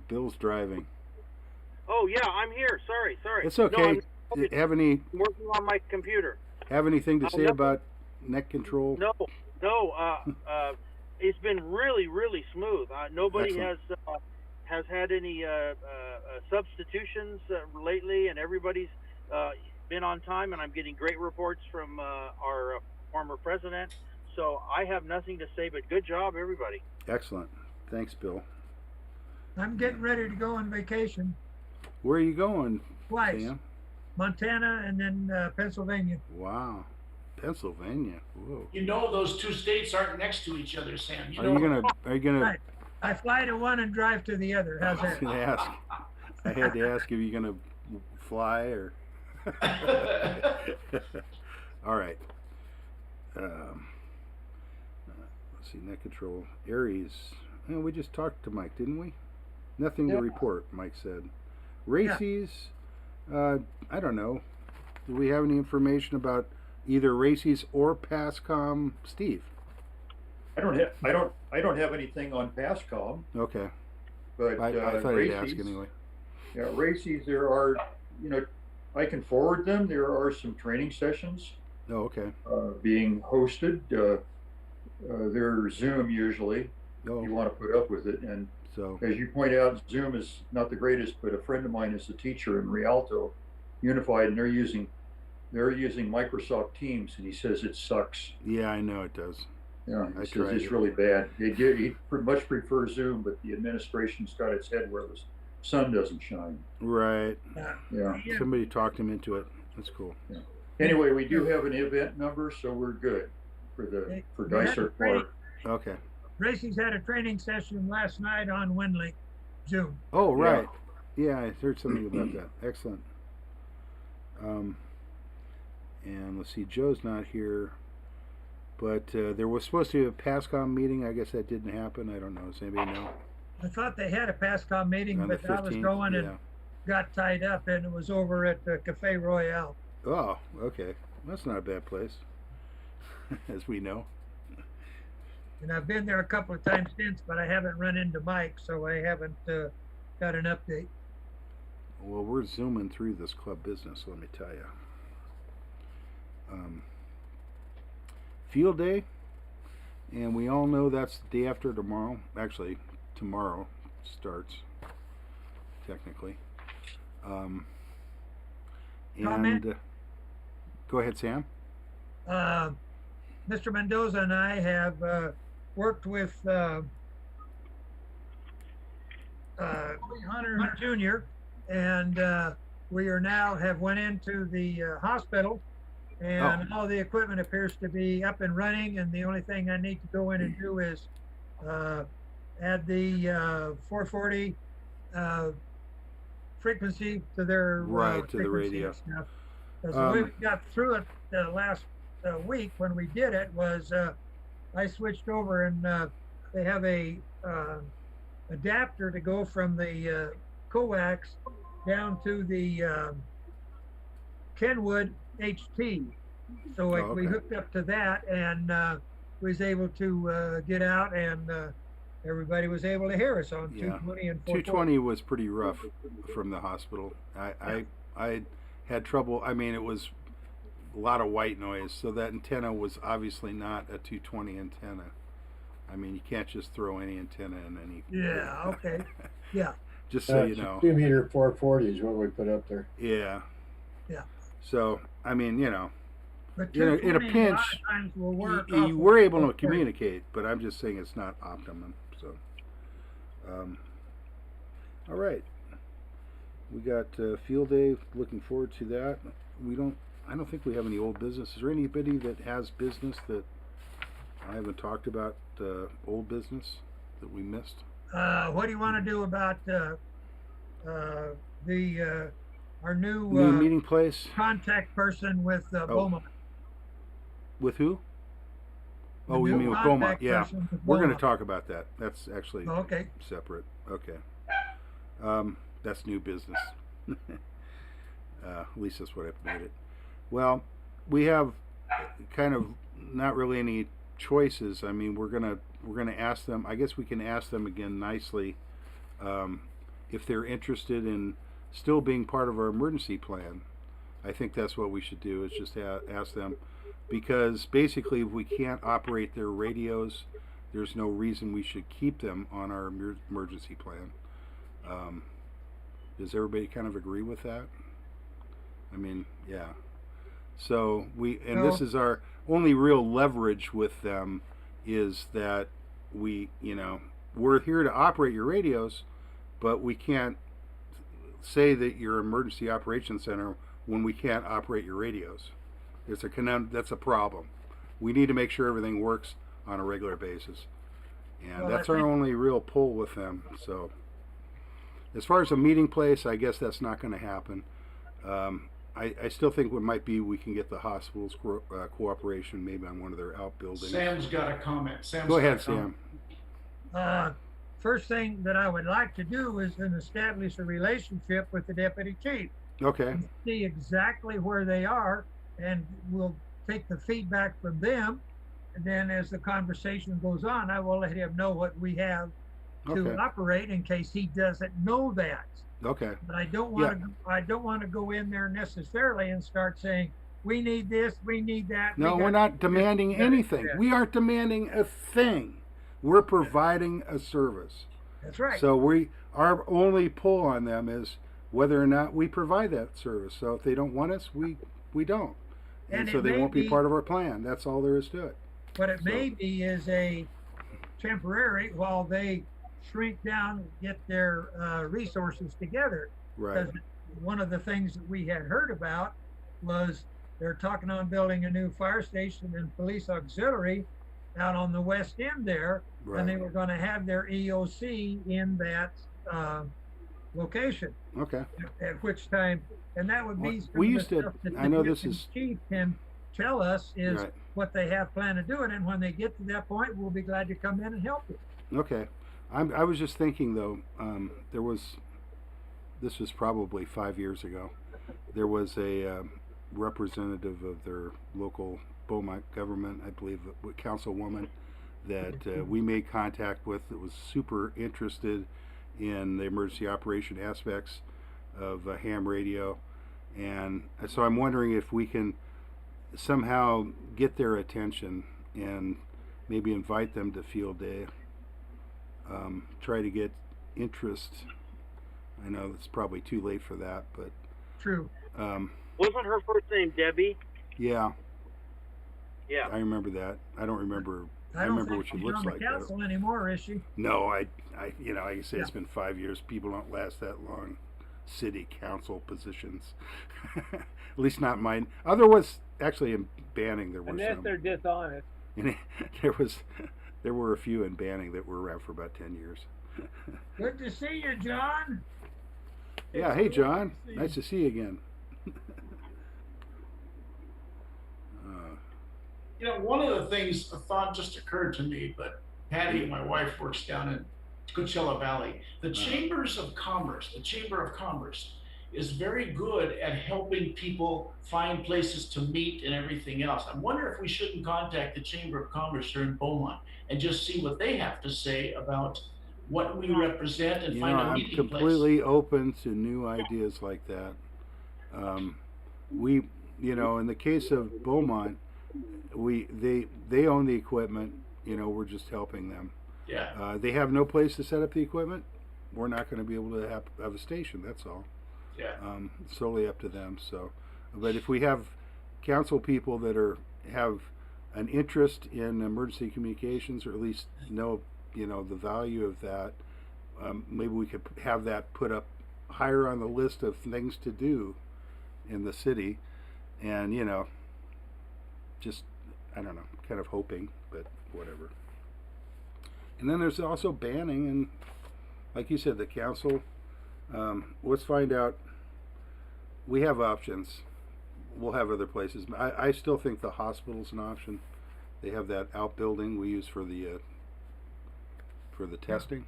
Bill's driving. Oh yeah, I'm here. Sorry. It's okay. No, Have I'm working on my computer. anything to say nothing. about net control? No. It's been really smooth. Nobody Excellent. has had any substitutions lately, and everybody's been on time. And I'm getting great reports from our former president. So I have nothing to say but good job, everybody. Excellent. Thanks, Bill. I'm getting ready to go on vacation. Where are you going, Twice. Sam? Montana and then Pennsylvania. Wow. Pennsylvania. Whoa. You know those two states aren't next to each other, Sam. You Are know. you gonna Right. I fly to one and drive to the other. How's I was that? gonna ask. I had to ask if you're gonna fly or all right. Let's see, net control. Aries. Oh, we just talked to Mike, didn't we? Nothing to report, Mike said. Races, I don't know. Do we have any information about either Races or PASCOM, Steve? I don't have anything on PASCOM. Okay. But I thought Races, I'd ask anyway. Yeah, Races, there are, I can forward them. There are some training sessions Oh, okay. being hosted. They're Zoom usually. Oh, You want to put up with it. And so as you point out, Zoom is not the greatest, but a friend of mine is a teacher in Rialto Unified, and they're using Microsoft Teams, and he says it sucks. yeah, I know it does. Yeah, I he says tried it's it. really bad. He much prefer Zoom, but the administration's got its head where the sun doesn't shine. Right. Yeah. Somebody talked him into it. That's cool. Yeah. Anyway, we do have an event number, so we're good for Dicer Park. Okay. Races had a training session last night on WinLink Zoom. Oh, right. Yeah, I heard something about that. Excellent. And let's see, Joe's not here, but there was supposed to be a PASCOM meeting. I guess that didn't happen. I don't know. Does anybody know? I thought they had a PASCOM meeting, On the but I was 15th? going Yeah. and got tied up, and it was over at the Cafe Royale. Oh, okay. That's not a bad place, as we know. And I've been there a couple of times since, but I haven't run into Mike, so I haven't got an update. Well, we're zooming through this club business, let me tell you. Field day, and we all know that's the day after tomorrow. Actually, tomorrow starts, technically. Comment? And go ahead, Sam. Mr. Mendoza and I have worked with Hunter Jr. and we are now have went into the hospital, and all the equipment appears to be up and running, and the only thing I need to go in and do is add the 440 frequency to their To the radio. Because the way we got through it the last week when we did it was I switched over, and they have a adapter to go from the coax down to the Kenwood HT. So we hooked up to that, and was able to get out, and everybody was able to hear us on 220 and 440. 220 was pretty rough from the hospital. I had trouble. I mean, it was a lot of white noise, so that antenna was obviously not a 220 antenna. I mean, you can't just throw any antenna in any. Yeah, okay. Yeah. Just so you know. 2 meter 440 is what we put up there. Yeah. Yeah. So, I mean, but in a pinch, a lot of times will work you were able to communicate, but I'm just saying it's not optimum. So, all right. We got field day. Looking forward to that. I don't think we have any old business. Is there anybody that has business that I haven't talked about? Old business that we missed? What do you want to do about our new meeting place contact person with Beaumont? With who? Oh, we mean with Beaumont. Yeah, we're going to talk about that. That's actually separate. Okay. That's new business. At least that's what I've made it. Well, we have kind of not really any choices. I mean, we're gonna ask them. I guess we can ask them again nicely if they're interested in still being part of our emergency plan. I think that's what we should do, is just ask them, because basically if we can't operate their radios, there's no reason we should keep them on our emergency plan. Does everybody kind of agree with that? I mean, yeah. So this is our only real leverage with them, is that we're here to operate your radios, but we can't say that you're emergency operations center when we can't operate your radios. That's a problem. We need to make sure everything works on a regular basis, and that's our only real pull with them. So as far as a meeting place, I guess that's not going to happen. I still think what might be we can get the hospital's cooperation maybe on one of their outbuildings. Sam's got a comment. Sam's Go ahead, got a comment. Sam. First thing that I would like to do is then establish a relationship with the deputy chief. Okay. And see exactly where they are, and we'll take the feedback from them. And then as the conversation goes on, I will let him know what we have to operate in case he doesn't know that. Okay. But I don't want to. I don't want to go in there necessarily and start saying we need this, we need that. No, we're not demanding anything. We aren't demanding a thing. We're providing a service. That's right. So our only pull on them is whether or not we provide that service. So if they don't want us, we don't. And so they won't be part of our plan. That's all there is to it. What it may be is a temporary while they shrink down, get their resources together. Right. Because one of the things that we had heard about was they're talking on building a new fire station and police auxiliary out on the west end there, Right. and they were going to have their EOC in that location. Okay. At which time, and that would be we used to. I know this is chief can tell us is right. what they have planned to do, and when they get to that point, we'll be glad to come in and help you. Okay. I was just thinking though, this was probably 5 years ago, there was a representative of their local Beaumont government, I believe a councilwoman, that we made contact with that was super interested in the emergency operation aspects of ham radio. And so I'm wondering if we can somehow get their attention and maybe invite them to field day. Try to get interest. I know it's probably too late for that, but true. Wasn't her first name Debbie? Yeah. Yeah. I remember that. I don't remember. I don't remember think what she she's looks on the like. council anymore, is she? No, I you know, like I say, it's been 5 years. People don't last that long. City council positions, at least not mine. Otherwise, actually, in Banning there were unless some. they're dishonest. There were a few in Banning that were around for about 10 years. Good to see you, John. Yeah, hey John, nice to see you again. You know, one of the things, a thought just occurred to me, but Patty, my wife, works down in Coachella Valley. The Chambers of Commerce, the Chamber of Commerce, is very good at helping people find places to meet and everything else. I wonder if we shouldn't contact the Chamber of Commerce here in Beaumont and just see what they have to say about what we represent and find a meeting place. I'm completely open to new ideas like that. We, you know, in the case of Beaumont, they own the equipment. You know, we're just helping them. Yeah. They have no place to set up the equipment. We're not going to be able to have a station. That's all. Yeah. Solely up to them. So, but if we have council people that have an interest in emergency communications, or at least know, you know, the value of that, maybe we could have that put up higher on the list of things to do in the city, and you know, just I don't know, kind of hoping, but whatever. And then there's also Banning, and like you said, the council. Let's find out. We have options. We'll have other places. I still think the hospital's an option. They have that outbuilding we use for the testing.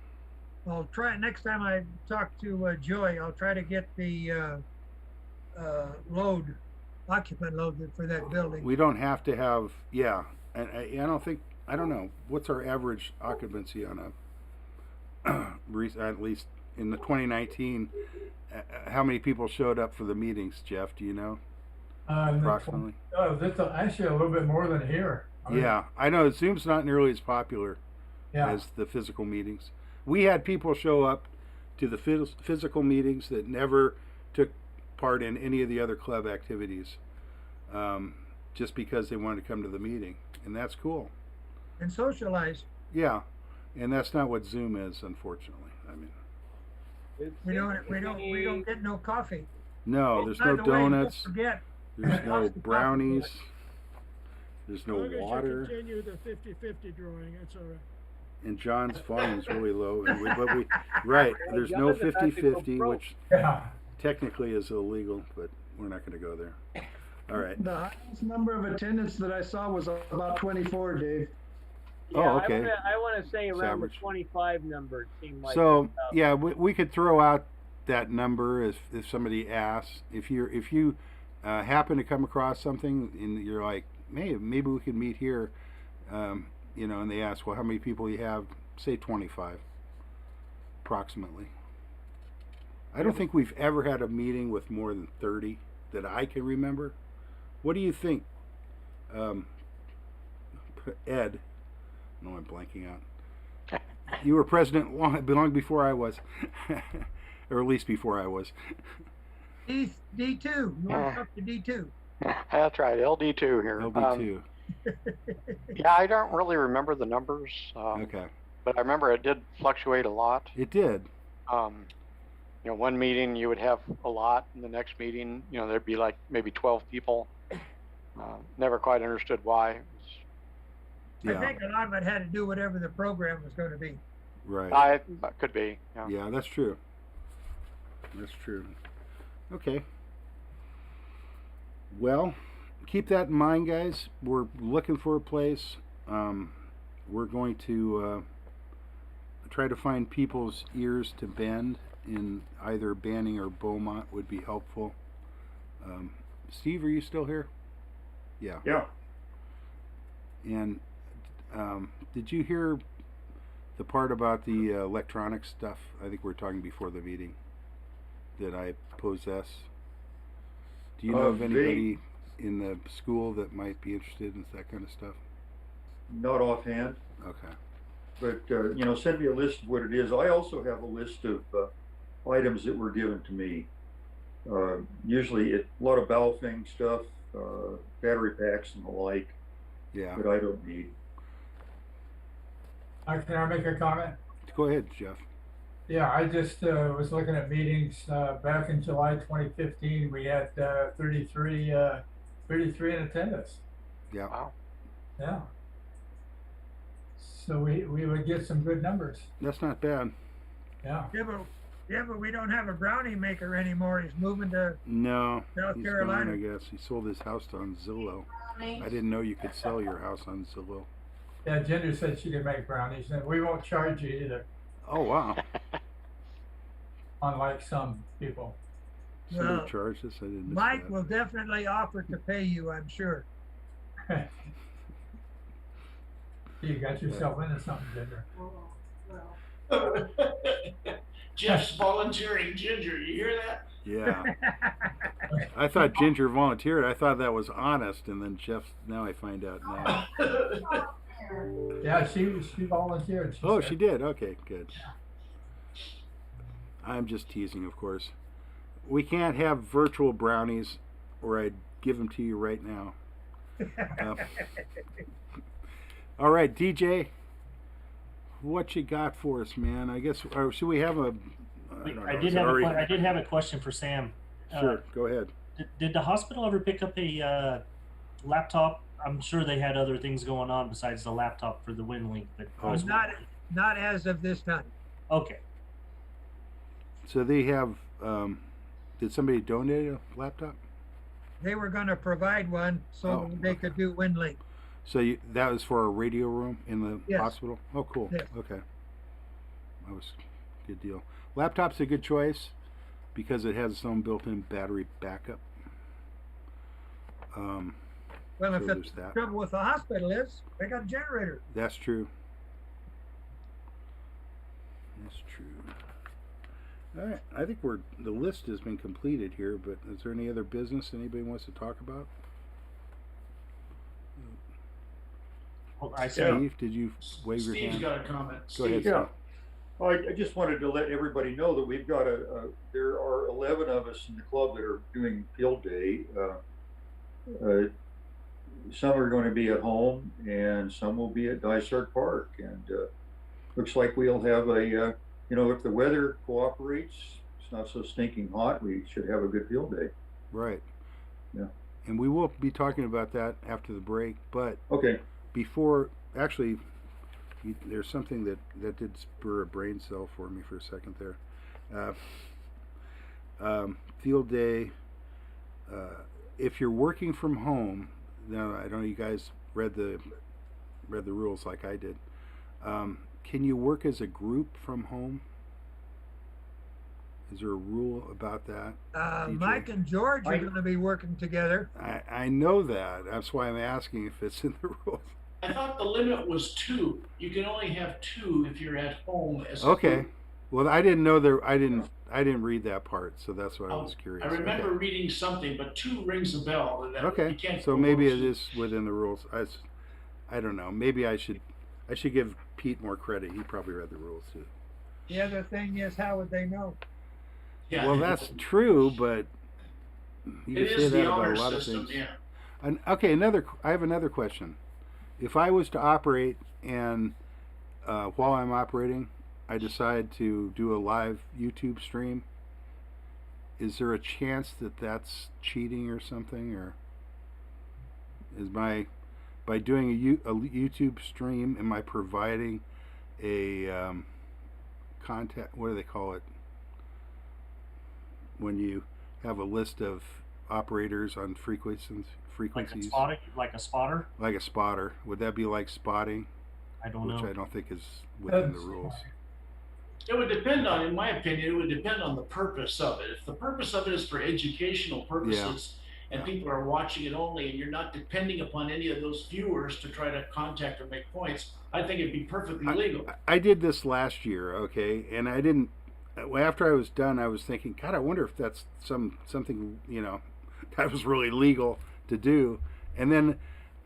I'll try next time I talk to Joy. I'll try to get the occupant load for that building. We don't have to have, yeah. And I don't know, what's our average occupancy on at least in the 2019, how many people showed up for the meetings, Jeff? Do you know? Approximately. That's actually a little bit more than here. Yeah, I know. Zoom's not nearly as popular as the physical meetings. We had people show up to the physical meetings that never took part in any of the other club activities, just because they wanted to come to the meeting, and that's cool. And socialize. Yeah, and that's not what Zoom is, unfortunately. I mean, we don't get no coffee. No, there's no donuts. There's no brownies. There's no water. Continue the 50-50 drawing. That's all right. And John's volume's really low. There's no 50-50, which technically is illegal, but we're not going to go there. All right. The highest number of attendance that I saw was about 24, Dave. Yeah, Oh, okay. I want to say around the Average. 25 number. It seemed like. So yeah, we could throw out that number if somebody asks. If you happen to come across something and you're like, maybe we could meet here, you know, and they ask, well, how many people you have? Say 25, approximately. I don't think we've ever had a meeting with more than 30 that I can remember. What do you think, Ed? No, I'm blanking out. You were president long before I was, or at least before I was. D2. You want to talk to D2? That's right, LD2 here. LD2. Yeah, I don't really remember the numbers. Okay. But I remember it did fluctuate a lot. It did. You know, one meeting you would have a lot, and the next meeting, you know, there'd be like maybe 12 people. Never quite understood why. Yeah. I think a lot of it had to do whatever the program was going to be. Right. Could be. Yeah. Yeah, that's true. That's true. Okay. Well, keep that in mind, guys. We're looking for a place. We're going to try to find people's ears to bend in either Banning or Beaumont would be helpful. Steve, are you still here? Yeah. Yeah. And did you hear the part about the electronic stuff? I think we were talking before the meeting that I possess. Do you know of anybody in the school that might be interested in that kind of stuff? Not offhand. Okay. But, you know, send me a list of what it is. I also have a list of items that were given to me. Usually a lot of Baofeng stuff, battery packs and the like. Yeah. That I don't need. Can I make a comment? Go ahead, Jeff. Yeah, I just was looking at meetings back in July 2015. We had 33 in attendance. Yeah. Wow. Yeah. So we would get some good numbers. That's not bad. Yeah. Yeah, but we don't have a brownie maker anymore. He's moving to South Carolina. Gone, I guess he sold his house on Zillow. I didn't know you could sell your house on Zillow. Yeah, Ginger said she could make brownies, and we won't charge you either. Oh wow! Unlike some people. Somebody charged us. I didn't. Mike will definitely offer to pay you, I'm sure. You got yourself into something, Ginger. Jeff's volunteering Ginger. You hear that? Yeah. I thought Ginger volunteered. I thought that was honest, and then Jeff. Now I find out now. Yeah, she volunteered. She did. Okay, good. I'm just teasing, of course. We can't have virtual brownies, or I'd give them to you right now. All right, DJ, what you got for us, man? I guess, or should we have a? I did have a question for Sam. Sure, go ahead. Did the hospital ever pick up a laptop? I'm sure they had other things going on besides the laptop for the WinLink, but not as of this time. Okay. So they have. Did somebody donate a laptop? They were going to provide one so they could do WinLink. So that was for a radio room in the Yes. hospital? Oh, cool. Yes. Okay. That was a good deal. Laptop's a good choice because it has its own built-in battery backup. Well, so if there's the that. trouble with the hospital is, they got a generator. That's true. That's true. All right. I think the list has been completed here, but is there any other business anybody wants to talk about? Well, Steve, did you wave your hand? Steve's got a comment. Go ahead, Yeah. Steve. I just wanted to let everybody know that we've got there are 11 of us in the club that are doing field day. Some are going to be at home and some will be at Dysart Park. And looks like we'll have if the weather cooperates, it's not so stinking hot, we should have a good field day. Right. Yeah. And we will be talking about that after the break, but okay. Before, actually, there's something that did spur a brain cell for me for a second there. Field day, if you're working from home, now I don't know you guys read the rules like I did. Can you work as a group from home? Is there a rule about that? Mike and George are going to be working together. I know that. That's why I'm asking if it's in the rules. I thought the limit was 2. You can only have 2 if you're at home as a Okay. group. Well, I didn't know there. I didn't read that part, so that's why I was curious. I remember Okay. reading something, but 2 rings a bell. That Okay. You can't So go maybe those it 2. is within the rules. I don't know. Maybe I should give Pete more credit. He probably read the rules too. The other thing is, how would they know? Yeah. Well, that's true, but you It can say is that the about honor a lot system, of things. yeah. Okay, I have another question. If I was to operate and while I'm operating, I decide to do a live YouTube stream, is there a chance that that's cheating or something, or is by doing a YouTube stream, am I providing a contact? What do they call it when you have a list of operators on frequencies? Like a spotter? Like a spotter. Would that be like spotting? I don't know. Which I don't think is within the rules. It would depend on, in my opinion, it would depend on the purpose of it. If the purpose of it is for educational purposes and people are watching it only and you're not depending upon any of those viewers to try to contact or make points, I think it'd be perfectly legal. I did this last year, okay, and I didn't. After I was done, I was thinking, God, I wonder if that's something that was really legal to do. And then,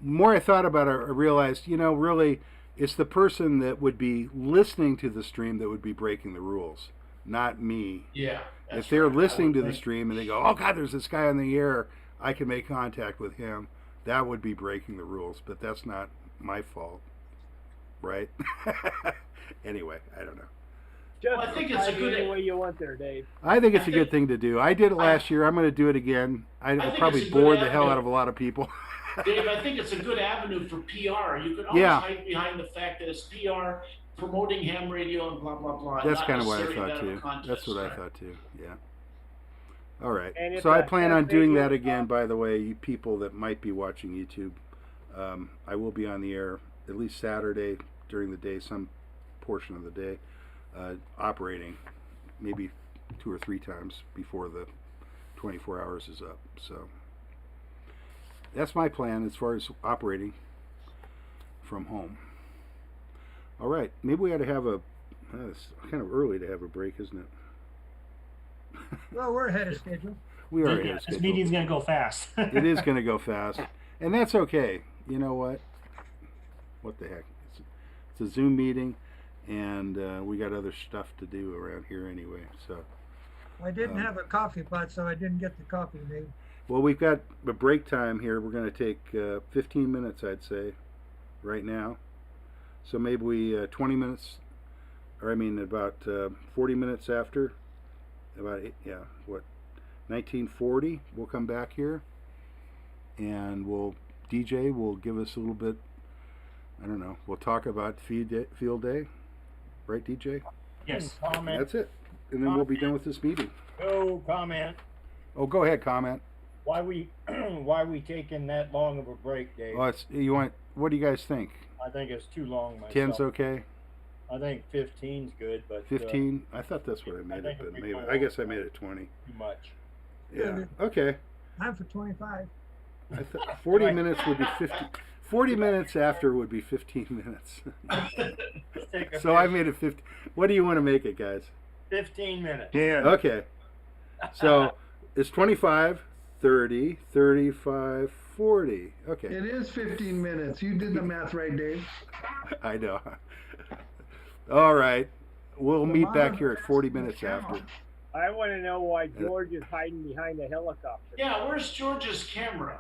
the more I thought about it, I realized, really, it's the person that would be listening to the stream that would be breaking the rules, not me. Yeah. If they're listening to the stream and they go, oh God, there's this guy in the air, I can make contact with him, that would be breaking the rules, but that's not my fault, right? Anyway, I don't know. Just Well, I think it's a good any way you want there, Dave. I think it's a good thing to do. I did it last year. I'm going to do it again. I think probably it's a good bored the hell avenue. out of a lot of people. Dave, I think it's a good avenue for PR. You can always hide behind the fact that it's PR promoting ham radio and blah, blah, blah. That's not kind of what I necessarily thought that of a too. contest, That's what I right? thought too. Yeah. All right. And if So I that plan ham on doing radio- that again. By the way, you people that might be watching YouTube, I will be on the air at least Saturday during the day, some portion of the day, operating, maybe 2 or 3 times before the 24 hours is up. So that's my plan as far as operating from home. All right, maybe we ought to have it's kind of early to have a break, isn't it? Well, we're ahead of schedule. We are ahead of This schedule. meeting's gonna go fast. It is going to go fast, and that's okay. You know what? What the heck? It's a Zoom meeting, and we got other stuff to do around here anyway. So, I didn't have a coffee pot, so I didn't get the coffee made. well, we've got a break time here. We're going to take 15 minutes, I'd say, right now. So maybe we 20 minutes, or I mean about 40 minutes after, about 1940, we'll come back here, and DJ will give us a little bit, I don't know, we'll talk about field day, right, DJ? Yes. Comment. That's it, and then we'll be done with this meeting. No comment. Oh, go ahead, comment. Why we taking that long of a break, Dave? Oh, what do you guys think? I think it's too long myself. 10's okay? I think 15's good, but 15? I thought that's what I made it, think but if we maybe, go I guess I made it 20. too much. Yeah, okay. I'm for 25. 40 minutes would be 50. 40 minutes after would be 15 minutes. Let's take a So I made it 50. What do you want to make it, guys? 15 minutes. Yeah. Okay. So it's 25, 30, 35, 40. Okay. It is 15 minutes. You did the math right, Dave. I know. All right. We'll The meet back modern here at 40 will minutes count. after. I want to know why George is hiding behind a helicopter. Yeah, where's George's camera?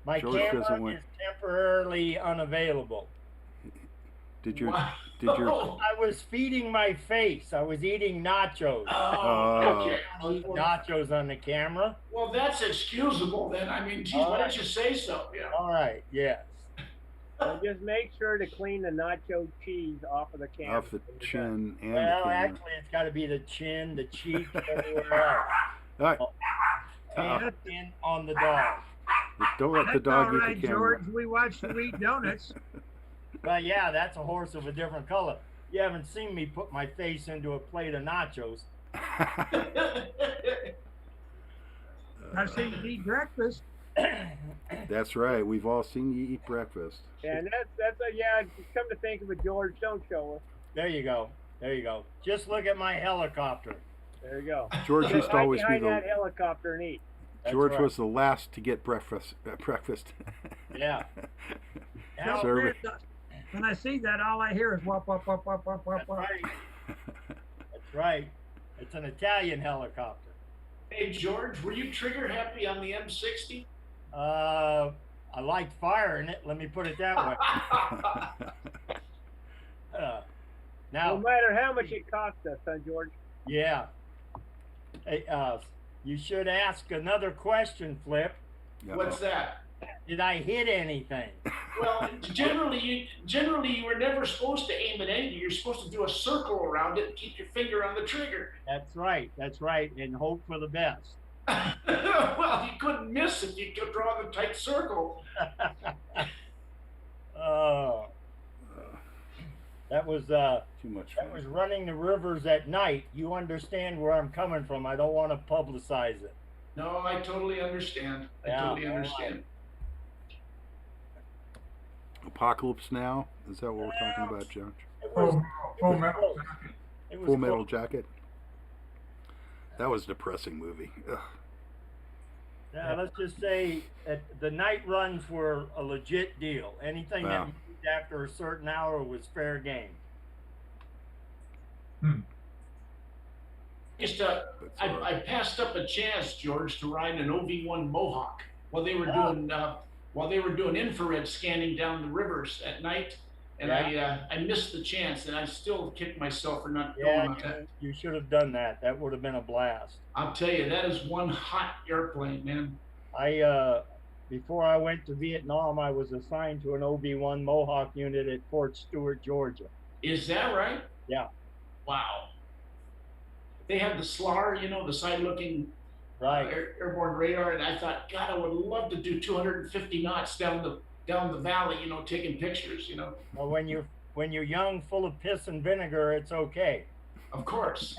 My George doesn't camera want- is temporarily unavailable. Did your Wow. I was feeding my face. I was eating nachos. Oh, okay. I eat nachos on the camera. Well, that's excusable then. I mean, geez, why didn't you say so? Yeah. All right, yes. So just make sure to clean the nacho cheese off of the camera. Off the chin and the Well, camera. actually, it's got to be the chin, the cheeks, everywhere else. All right. and in on the dog. Don't let the That's dog all get right, the camera. George. We watched you eat donuts. But yeah, that's a horse of a different color. You haven't seen me put my face into a plate of nachos. I've seen you eat breakfast. That's right. We've all seen you eat breakfast. And that's a, yeah, come to think of it, George, don't show us. There you go. There you go. Just look at my helicopter. There you go. George used to Hide always be behind that the helicopter and eat. George right. was the last to get breakfast. Yeah. So, Serve when I see that, all I hear is wop, wop, wop, wop, wop, wop, That's wop. right. That's right. It's an Italian helicopter. Hey, George, were you trigger happy on the M60? I liked firing it. Let me put it that way. Now, No matter how much it cost us, huh, George? yeah. Hey, you should ask another question, Flip. What's that? Did I hit anything? Well, generally you were never supposed to aim at anything. You're supposed to do a circle around it and keep your finger on the trigger. That's right. That's right. And hope for the best. Well, you couldn't miss if you could draw the tight circle. That was too much that was running the rivers at night. You understand where I'm coming from. I don't want to publicize it. No, I totally understand. I totally understand. Apocalypse Now? Is that what we're talking about, George? Full Metal Jacket. It was Full Metal close. Jacket? That was a depressing movie. Ugh. Yeah, let's just say that the night runs were a legit deal. Anything Wow. that moved after a certain hour was fair game. Just I passed up a chance, George, to ride an OV1 Mohawk while they were doing infrared scanning down the rivers at night, and I missed the chance, and I still kicked myself for not going on that. You should have done that. That would have been a blast. I'll tell you, that is one hot airplane, man. Before I went to Vietnam, I was assigned to an OB-1 Mohawk unit at Fort Stewart, Georgia. Is that right? Yeah. Wow. They had the SLAR, the side-looking airborne radar, and I thought, God, I would love to do 250 knots down the valley, taking pictures, Well, when you're young, full of piss and vinegar, it's okay. Of course.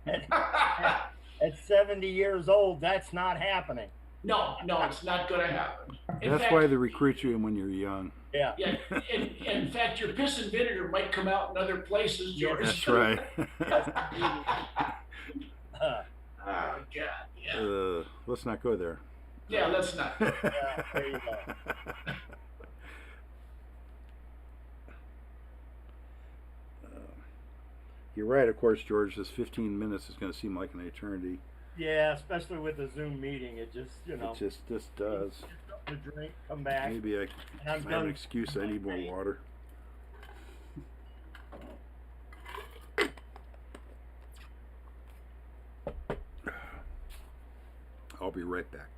At 70 years old, that's not happening. No, it's not going to happen. That's why they recruit you when you're young. Yeah. Yeah. In fact, your piss and vinegar might come out in other places, George. That's right. Oh, God. Yeah. Let's not go there. Yeah, let's not. Yeah, there you go. You're right, of course, George. This 15 minutes is going to seem like an eternity. Yeah, especially with the Zoom meeting, it just It just does. to drink, come back. Maybe I I'm have done. an excuse. I need more water. I'll be right back.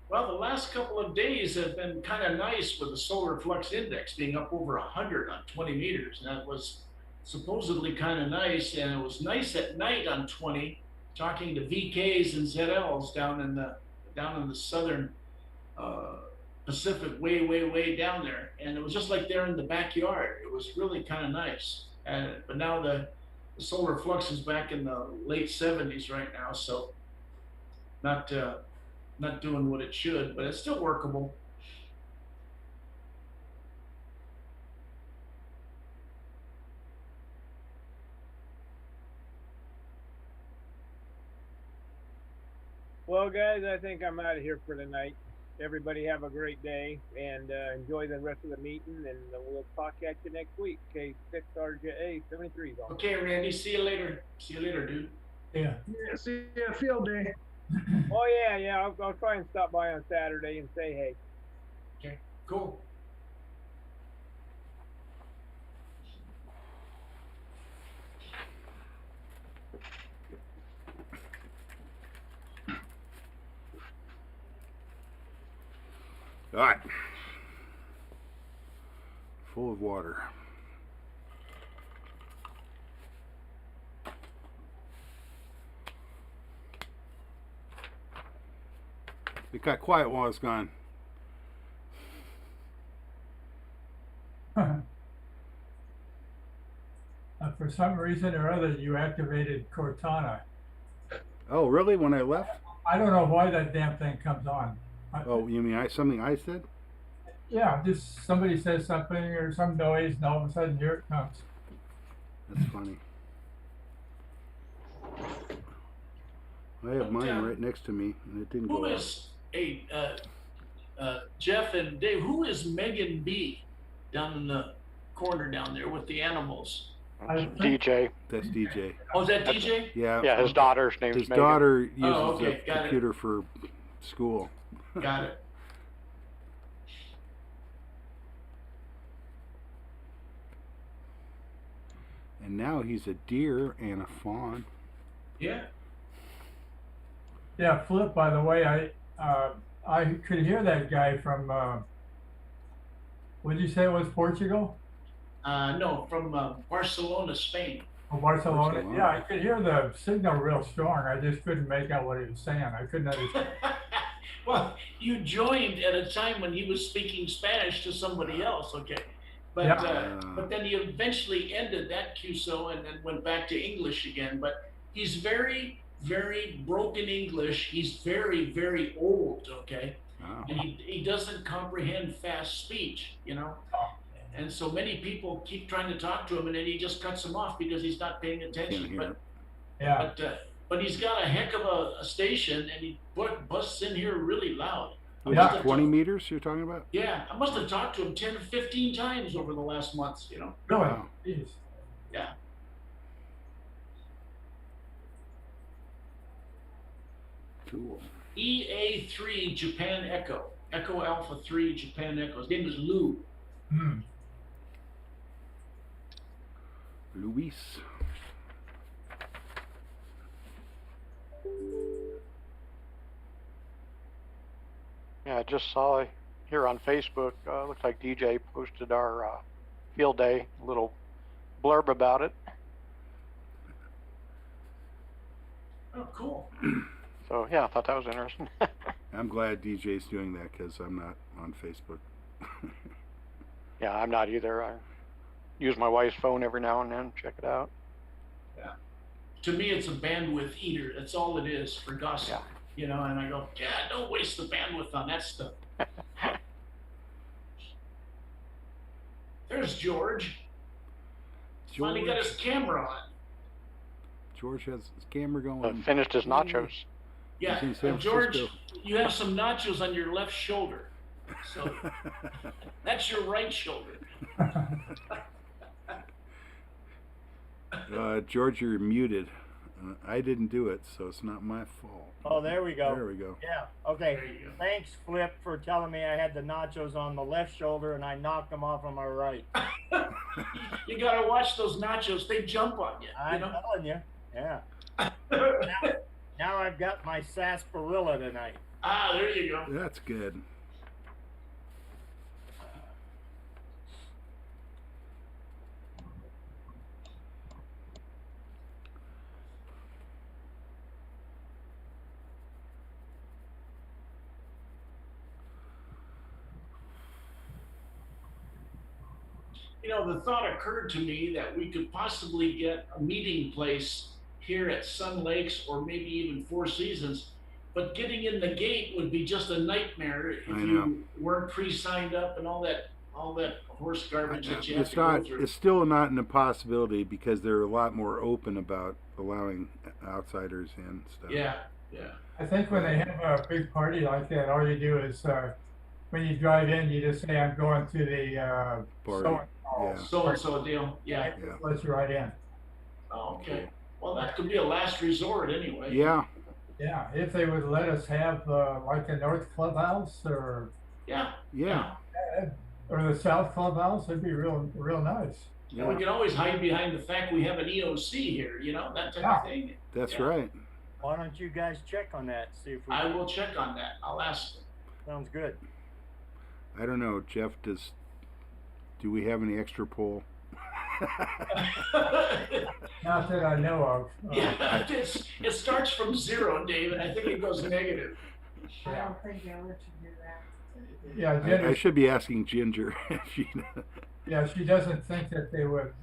Well, the last couple of days have been kind of nice with the solar flux index being up over 100 on 20 meters. And that was supposedly kind of nice. And it was nice at night on 20, talking to VKs and ZLs down in the southern Pacific, way down there. And it was just like they're in the backyard. It was really kind of nice. But now the solar flux is back in the late 70s right now. So not doing what it should, but it's still workable. Well, guys, I think I'm out of here for tonight. Everybody have a great day and enjoy the rest of the meeting, and we'll talk at you next week. Okay, 6RJA 73 is on. Okay, Randy, see you later. See you later, dude. Yeah. Yeah, see ya, field day. Oh, yeah, I'll try and stop by on Saturday and say hey. Okay, cool. All right. Full of water. It got quiet while I was gone. For some reason or other, you activated Cortana. Oh, really? When I left? I don't know why that damn thing comes on. Oh, you mean something I said? Yeah, just somebody says something or some noise, and all of a sudden here it comes. That's funny. I have mine right next to me, and it didn't go off. Hey, Jeff and Dave, who is Megan B down in the corner down there with the animals? DJ. That's DJ. Oh, is that DJ? Yeah. Yeah, his daughter's name's His Megan. daughter uses okay, a computer for school. Got it. And now he's a deer and a fawn. Yeah. Yeah, Flip, by the way, I could hear that guy from, what did you say it was, Portugal? No, from Barcelona, Spain. Oh, Barcelona. Yeah, I could hear the signal real strong. I just couldn't make out what he was saying. I couldn't understand. Well, you joined at a time when he was speaking Spanish to somebody else, okay? But but then he eventually ended that QSO and then went back to English again. But he's very, very broken English. He's very, very old, okay? Wow. And he doesn't comprehend fast speech, you know? And so many people keep trying to talk to him, and then he just cuts them off because he's not paying attention. But he's got a heck of a station, and he busts in here really loud. 20 meters you're talking about? Yeah, I must have talked to him 10 or 15 times over the last months, you know. Really? Wow. Jeez. Yeah. Cool. EA3 Japan Echo. Echo Alpha 3 Japan Echo. His name is Lou. Hmm. Luis. Yeah, I just saw here on Facebook, looks like DJ posted our field day, a little blurb about it. Oh, cool. So, yeah, I thought that was interesting. I'm glad DJ's doing that because I'm not on Facebook. Yeah, I'm not either. I use my wife's phone every now and then, check it out. Yeah. To me, it's a bandwidth eater. That's all it is for gossip. Yeah. You know, and I go, yeah, don't waste the bandwidth on that stuff. There's George. Finally got his camera on. George has his camera going. Finished his nachos. Yeah, He's in San George, Francisco. you have some nachos on your left shoulder. So that's your right shoulder. George, you're muted. I didn't do it, so it's not my fault. Oh, there we go. There we go. Yeah. Okay. There you go. Thanks, Flip, for telling me I had the nachos on the left shoulder and I knocked them off on my right. You gotta watch those nachos. They jump on you. I'm You know? telling you. Yeah. Now I've got my sarsaparilla tonight. Ah, there you go. That's good. You know, the thought occurred to me that we could possibly get a meeting place here at Sun Lakes or maybe even Four Seasons, but getting in the gate would be just a nightmare if you weren't pre-signed up and all that horse garbage that you have to go through. It's still not an impossibility because they're a lot more open about allowing outsiders and stuff. Yeah. I think when they have a big party like that, all you do is, when you drive in, you just say, I'm going to the so-and-so deal. Yeah. It lets you right in. Oh, okay. Well, that could be a last resort anyway. Yeah. Yeah, if they would let us have like a North Clubhouse or Yeah. or the South Clubhouse, it'd be real nice. Yeah. We can always hide behind the fact we have an EOC here, you know, that type of thing. That's right. Why don't you guys check on that? See if we I will check on that. I'll ask them. Sounds good. I don't know, Jeff, do we have any extra poll? Not that I know of. Yeah, it starts from 0, David. I think it goes negative. I don't think Ella should do that. Yeah, I Ginger, should be asking Ginger if she knows. yeah, she doesn't think that they would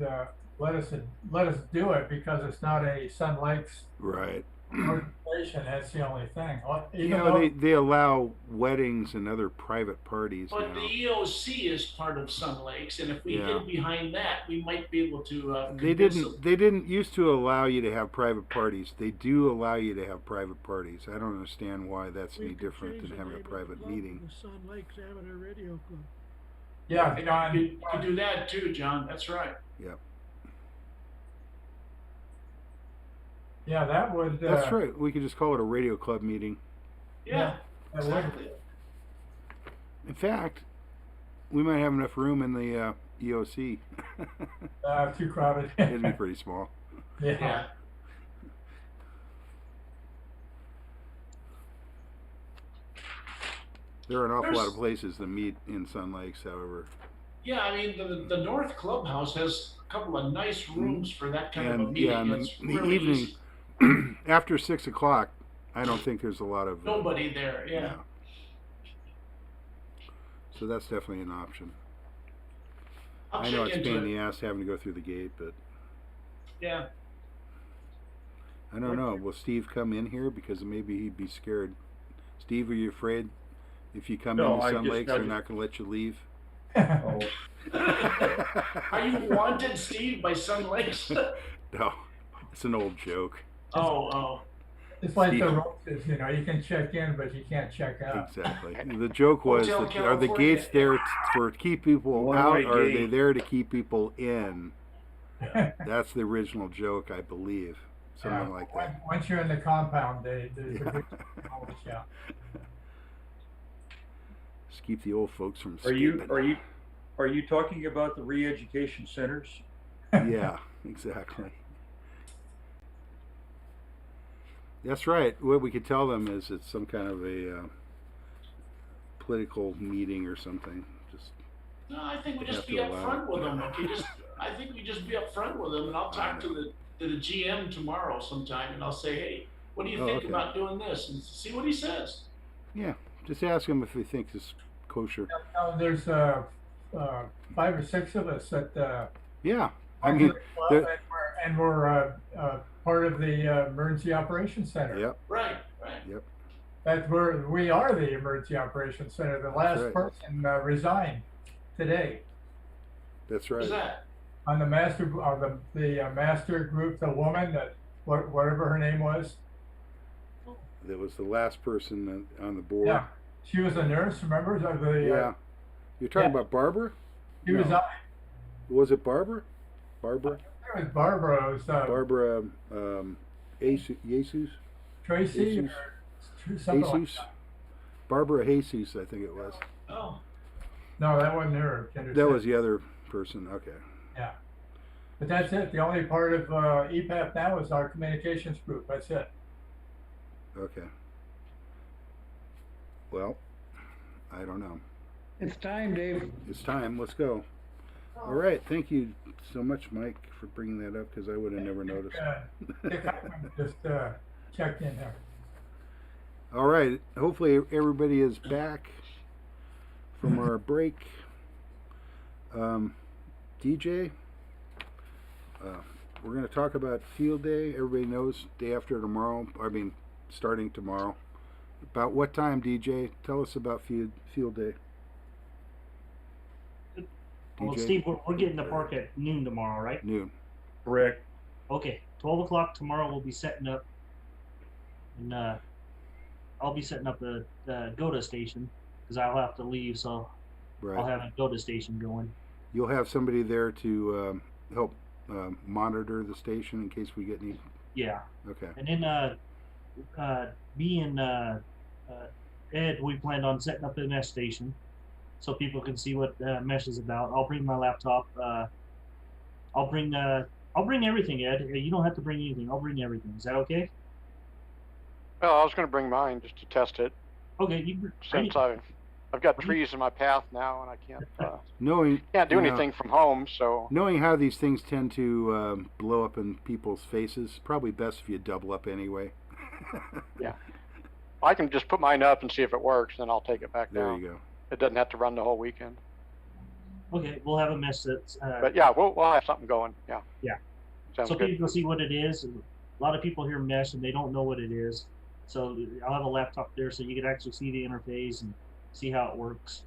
let us do it because it's not a Sun Lakes Right. organization. That's the only thing. You Even know, though they allow weddings and other private parties But now. the EOC is part of Sun Lakes, and if we Yeah. hid behind that, we might be able to They convince them. didn't used to allow you to have private parties. They do allow you to have private parties. I don't understand why that's We any could different change than the having a name of the private club meeting. to the Sun Lakes Amateur Radio Club. yeah, John, You could do that too, John. That's right. Yep. yeah, that would. That's right. We could just call it a radio club meeting. Yeah, that would- exactly. In fact, we might have enough room in the EOC. Too crowded. It'd be pretty small. Yeah. There are an awful lot There's- of places to meet in Sun Lakes, however. Yeah, I mean the North Clubhouse has a couple of nice rooms for that kind of a And meeting. yeah, in It's the really evening, easy. after 6 o'clock, I don't think there's a lot of Nobody there. Yeah. So that's definitely an option. I'll I know check it's a pain into in it. the ass having to go through the gate, but Yeah. I don't know. Will Steve come in here? Because maybe he'd be scared. Steve, are you afraid if you come No, into I Sun just- Lakes, I they're just- not going to let you leave? Oh, Are you wanted, Steve, by Sun Lakes? No, it's an old joke. Oh. It's like Steve. the roaches, you can check in, but you can't check out. Exactly. The joke was, Hotel that, are the California. gates there for keep people One-way out, or are they gate. there to keep people in? That's the original joke, I believe. Something like that. Once you're in the compound, there's a Yeah. big always, yeah. Just keep the old folks from are you escaping. are you talking about the re-education centers? Yeah, exactly. That's right. What we could tell them is it's some kind of a political meeting or something. Just No, I think we Have just to be allow upfront it. with them. I think we just be upfront with them, and I'll talk to the GM tomorrow sometime, and I'll say, hey, what do you Oh, think okay. about doing this, and see what he says. yeah, just ask them if they think it's kosher. There's 5 or 6 of us at Yeah, I mean, club, and we're part of the Emergency Operations Center. yep, Right. That's where we are, the Emergency Operations Center. The last right. person resigned today that's Who's right. that? on the master the master group. The woman that whatever her name was. That was the last person on the board. Yeah, she was a nurse. Remember Yeah. You're talking yeah. about Barbara? She No. was. Was it Barbara? Barbara? It was Barbara. It was Barbara Jesus? Tracy Jesus. or something like Jesus? that. Barbara Jesus, I think it was. Oh, No, that wasn't her. That was the other person. Okay. Yeah. But that's it. The only part of EPAP now is our communications group. That's it. Okay. Well, I don't know. It's time, Dave. It's time. Let's go. All right. Thank you so much, Mike, for bringing that up because I would have never noticed. Dick Huckman just checked in there. All right. Hopefully everybody is back from our break. DJ, we're going to talk about field day. Everybody knows day after tomorrow. I mean, starting tomorrow. About what time, DJ? Tell us about field day. Well, DJ? Steve, we're getting to park at noon tomorrow, right? Noon. Correct. Okay, 12 o'clock tomorrow we'll be setting up, and I'll be setting up the GOTA station because I'll have to leave, so Right. I'll have a GOTA station going. You'll have somebody there to help monitor the station in case we get any. Yeah. Okay. And then me and Ed, we planned on setting up the mesh station so people can see what mesh is about. I'll bring my laptop. I'll bring everything, Ed. You don't have to bring anything. I'll bring everything. Is that okay? Well, I was going to bring mine just to test it. Okay. You Since I've got trees in my path now, and I can't Knowing do anything from home. So knowing how these things tend to blow up in people's faces, probably best if you double up anyway. yeah. I can just put mine up and see if it works, then I'll take it back There down. you go. It doesn't have to run the whole weekend. Okay, we'll have a mesh that's. But yeah, we'll have something going. Yeah. Yeah. Sounds So good. people see what it is. And a lot of people hear mesh and they don't know what it is. So I'll have a laptop there so you can actually see the interface and see how it works.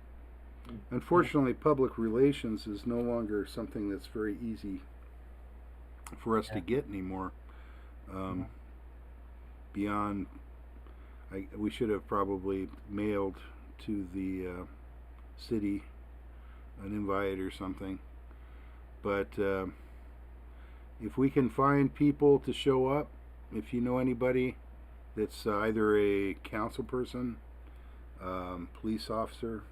Unfortunately, public relations is no longer something that's very easy for us to get anymore. Beyond, we should have probably mailed to the city an invite or something. But if we can find people to show up, if you know anybody that's either a council person, police officer,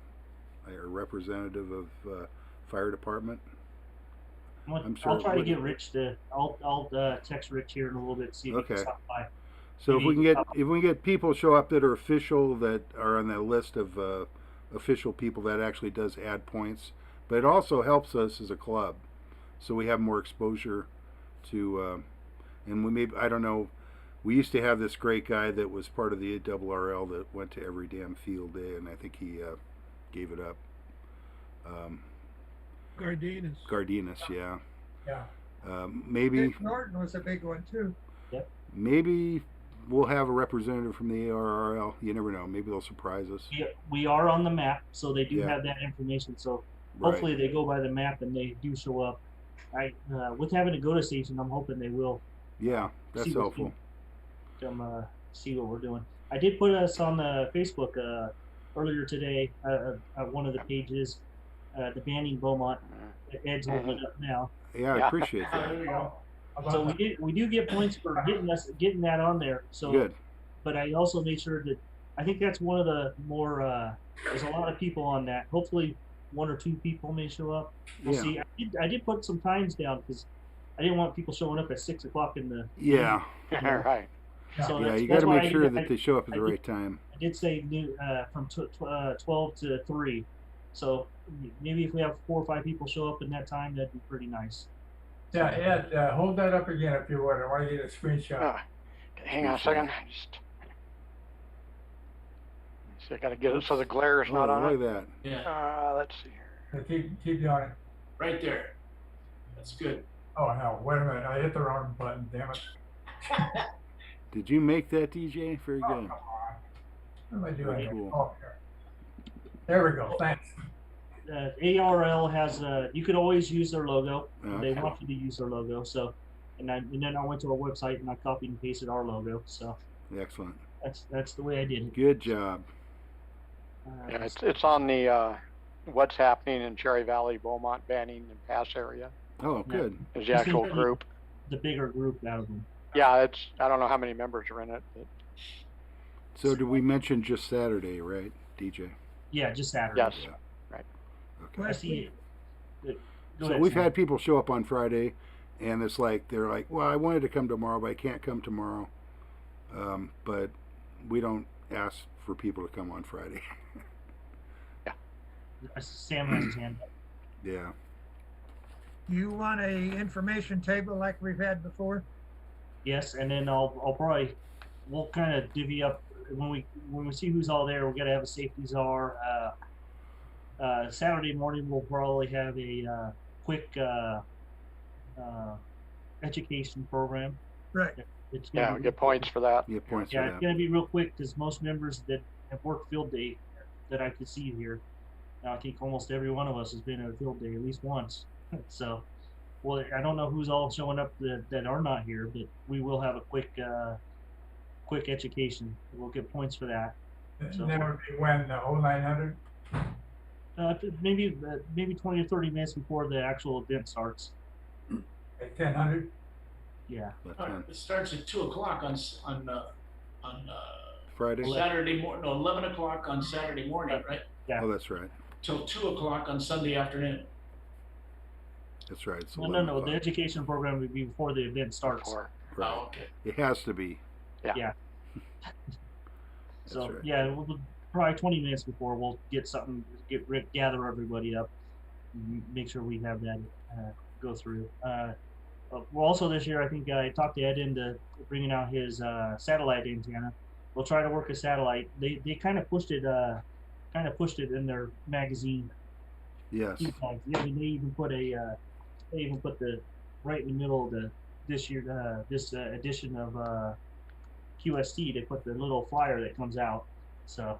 or representative of fire department. I'll try to get Rich to. I'll text Rich here in a little bit, see if he can stop by. So if we can get people show up that are official, that are on that list of official people, that actually does add points. But it also helps us as a club, so we have more exposure to. And we maybe, I don't know. We used to have this great guy that was part of the ARRL that went to every damn field day, and I think he gave it up. Gardinas, yeah. Yeah. Maybe Dick Norton was a big one too. Yep. Maybe we'll have a representative from the ARRL. You never know. Maybe they'll surprise us. Yeah, we are on the map, so they do have that information. So hopefully they go by the map and they do show up. With having a go-to station, I'm hoping they will. Yeah, that's helpful. See what we're doing. I did put us on the Facebook earlier today at one of the pages, the Banning Beaumont. Ed's holding it up now. Yeah, I appreciate that. There you go. So we do get points for getting that on there. So good. But I also made sure that I think that's one of the more. There's a lot of people on that. Hopefully, 1 or 2 people may show up. We'll see. I did put some times down because I didn't want people showing up at 6 o'clock in the. Yeah. Right. So you got to make sure that they show up at the right time. I did say from 12 to 3. So maybe if we have 4 or 5 people show up in that time, that'd be pretty nice. Yeah, Ed, hold that up again if you would. I want to get a screenshot. Hang on a second. I got to get it so the glare is not on it. Look at that. Yeah. Let's see here. Keep doing it. Right there. That's good. Oh hell! Wait a minute! I hit the wrong button. Damn it! Did you make that, DJ? Very good. Come on. What am I doing? Very cool. Oh, there we go. Thanks. ARL has you could always use their logo. They want you to use their logo. So, and then I went to our website and I copied and pasted our logo. So excellent. That's the way I did it. Good job. Yeah, it's on the what's happening in Cherry Valley, Beaumont, Banning, and Pass area. Oh, good. Is the actual group. The bigger group out of them. Yeah, I don't know how many members are in it. But... So did we mention just Saturday, right, DJ? Yeah, just Saturday. Yes. Yeah. Right. Okay. I see. So we've had people show up on Friday, and it's like they're like, "Well, I wanted to come tomorrow, but I can't come tomorrow." But we don't ask for people to come on Friday. Yeah. Sam has his hand up. Yeah. You want a information table like we've had before? Yes, and then we'll kind of divvy up when we see who's all there. We're gonna have a safety czar. Saturday morning we'll probably have a quick education program. Right. It's yeah, get points for that. Get points yeah, for it's that. gonna be real quick because most members that have worked field day that I could see here, I think almost every one of us has been at a field day at least once. So, well, I don't know who's all showing up that are not here, but we will have a quick education. We'll get points for that. So, that would be when the 0900? Maybe 20 or 30 minutes before the actual event starts. At 1000? Yeah. It starts at 2 o'clock on Friday. Saturday morning. No, 11 o'clock on Saturday morning, right? Yeah. Oh, that's right. Till 2 o'clock on Sunday afternoon. That's right. It's No. The education program would be before the event starts. Right. Oh, okay. It has to be. Yeah. So right. yeah, we'll probably 20 minutes before we'll gather everybody up, and make sure we have that go through. Well, also this year I think I talked to Ed into bringing out his satellite antenna. we'll try to work a satellite. They kind of pushed it in their magazine. Yes. Yeah, they even put the right in the middle of this edition of QST. They put the little flyer that comes out. So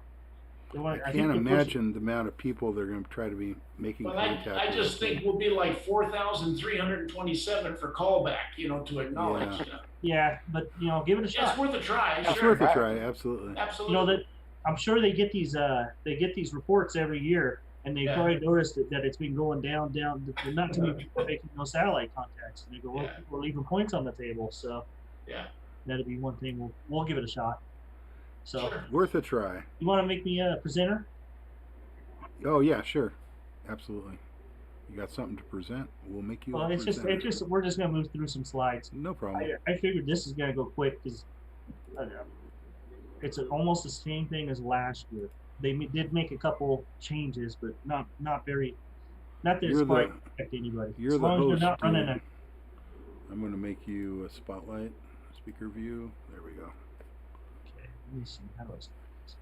I can't imagine the amount of people they're going to try to be making Well, contact with. I just think we'll be like 4,327 for callback, to acknowledge them. Yeah, but give it a shot. It's worth a try. It's Sure. worth a try, absolutely. Absolutely. That I'm sure they get these reports every year, and they probably noticed that it's been going down. There's not too many people making no satellite contacts, and they go, well, people are leaving points on the table. So yeah, that'd be one thing. We'll give it a shot. So sure. Worth a try. You want to make me a presenter? Oh yeah, sure, absolutely. You got something to present? We'll make you. Well, a presenter. it's just we're just gonna move through some slides. No problem. I figured this is gonna go quick because it's almost the same thing as last year. They did make a couple changes, but not very. Not that it's quite affect anybody. You're as long the as host. you're not running I'm going to make you a spotlight, speaker view. There we go. Okay, let me see. How do I start this?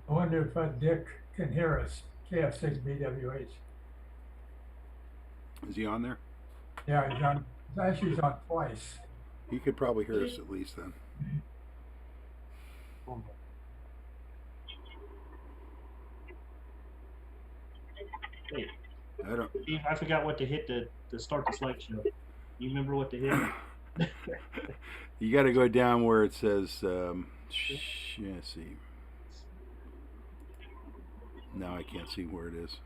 I wonder if Dick can hear us, KF6BWH. Is he on there? Yeah, he's on. Actually, he's on twice. He could probably hear us at least then. Wait. I forgot what to hit to start the slideshow. You remember what to hit? You got to go down where it says. Let's see. Now I can't see where it is.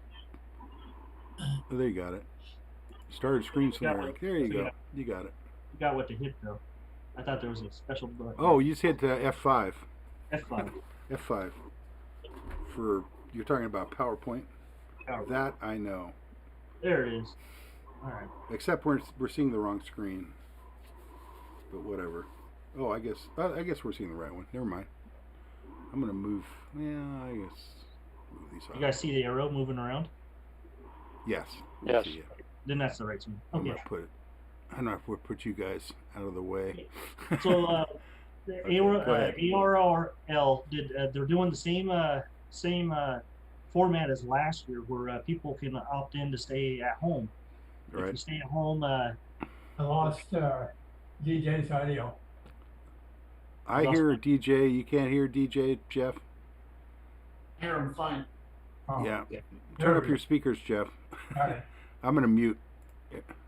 Oh, there you got it. Started screen sharing. There you go. You got it. You got what to hit though. I thought there was a special button. Oh, you just hit F5. F5. F5. For you're talking about PowerPoint. That I know. There it is. All right. Except we're seeing the wrong screen. But whatever. Oh, I guess we're seeing the right one. Never mind. I'm gonna move. Yeah, I guess. Move these you guys see the arrow moving around? Yes. Yes. See it. Then that's the right one. I'm Okay. gonna put it. I don't know if we'll put you guys out of the way. So the okay, ARRL did. They're doing the same format as last year, where people can opt in to stay at home. Right. If you stay at home, I lost DJ's audio. I hear DJ. You can't hear DJ, Jeff? I hear him fine. Oh. Yeah. Turn up your speakers, Jeff. I'm going to mute.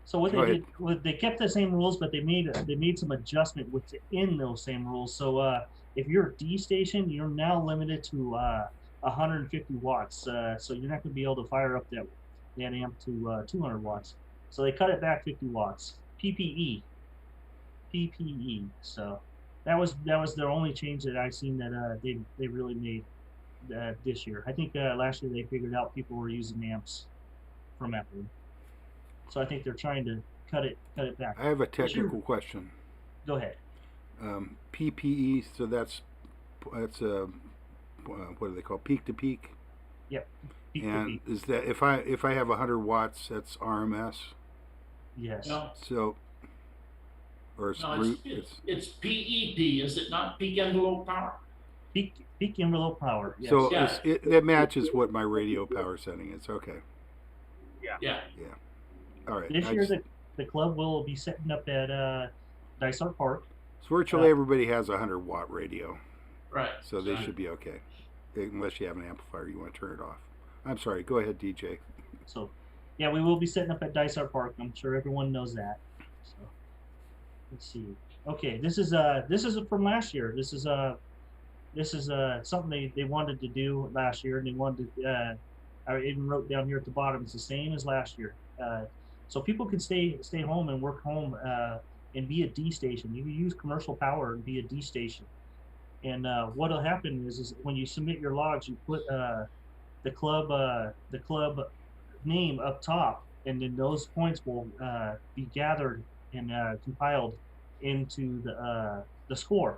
So what they did, they kept the same rules, but they made some adjustment within those same rules. So if you're a D station, you're now limited to 150 watts. So you're not going to be able to fire up that amp to 200 watts. So they cut it back 50 watts. PPE. So that was their only change that I've seen that they really made this year. I think last year they figured out people were using amps from Apple. So I think they're trying to cut it back. I have a technical question. Go ahead. PPE. So that's what do they call peak to peak? Yep. Peak and to peak. Is that if I have 100 watts, that's RMS? Yes. No. So. Or it's PEP, is it not? Peak envelope power. Peak envelope power. Yes. So it matches what my radio power setting is. Okay. Yeah. All right. This year the club will be setting up at Dysart Park. So virtually everybody has a 100-watt radio. Right. So they should be okay, unless you have an amplifier you want to turn it off. I'm sorry. Go ahead, DJ. So, yeah, we will be setting up at Dysart Park. I'm sure everyone knows that. So, let's see. Okay, this is from last year. This is something they wanted to do last year, and they wanted to. I even wrote down here at the bottom. It's the same as last year. So people can stay home and work home and be a D station. You can use commercial power and be a D station. And what'll happen is when you submit your logs, you put the club name up top, and then those points will be gathered and compiled into the score.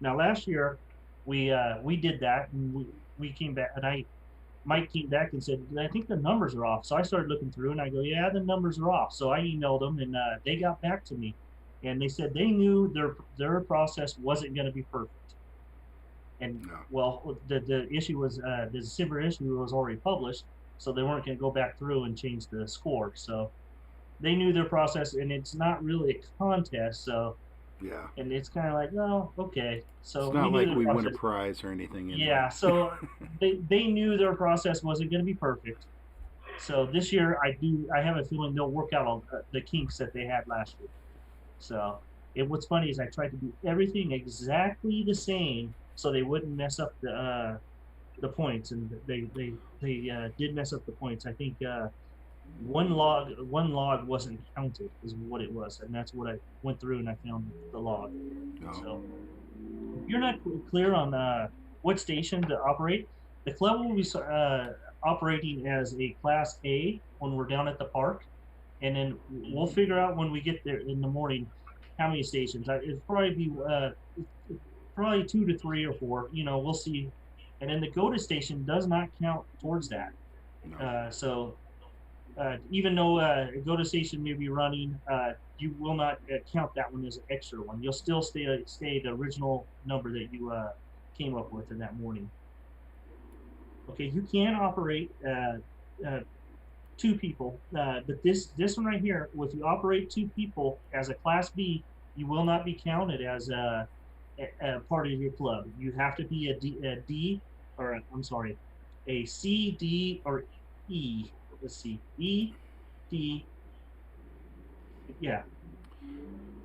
Now last year we did that, and we came back, and Mike came back and said, I think the numbers are off. So I started looking through and I go, yeah, the numbers are off. So I emailed them and they got back to me and they said they knew their process wasn't going to be perfect. And well, the issue was the December issue was already published, so they weren't going to go back through and change the score. So they knew their process, and it's not really a contest. So yeah, and it's kind of like, oh, okay. So it's not like we win a prize or anything. Yeah, so they knew their process wasn't going to be perfect. So this year, I have a feeling they'll work out all the kinks that they had last year. So what's funny is I tried to do everything exactly the same so they wouldn't mess up the points, and they did mess up the points. I think one log wasn't counted is what it was, and that's what I went through and I found the log. No. So if you're not clear on what station to operate, the club will be operating as a Class A when we're down at the park, and then we'll figure out when we get there in the morning how many stations. It'll probably be probably 2 to 3 or 4. You know, we'll see. And then the go-to station does not count towards that. No. So even though a go-to station may be running, you will not count that one as an extra one. You'll still stay the original number that you came up with in that morning. Okay, you can operate 2 people, but this one right here, if you operate 2 people as a Class B, you will not be counted as a part of your club. You have to be a C, D, or E. Let's see, E, D, yeah,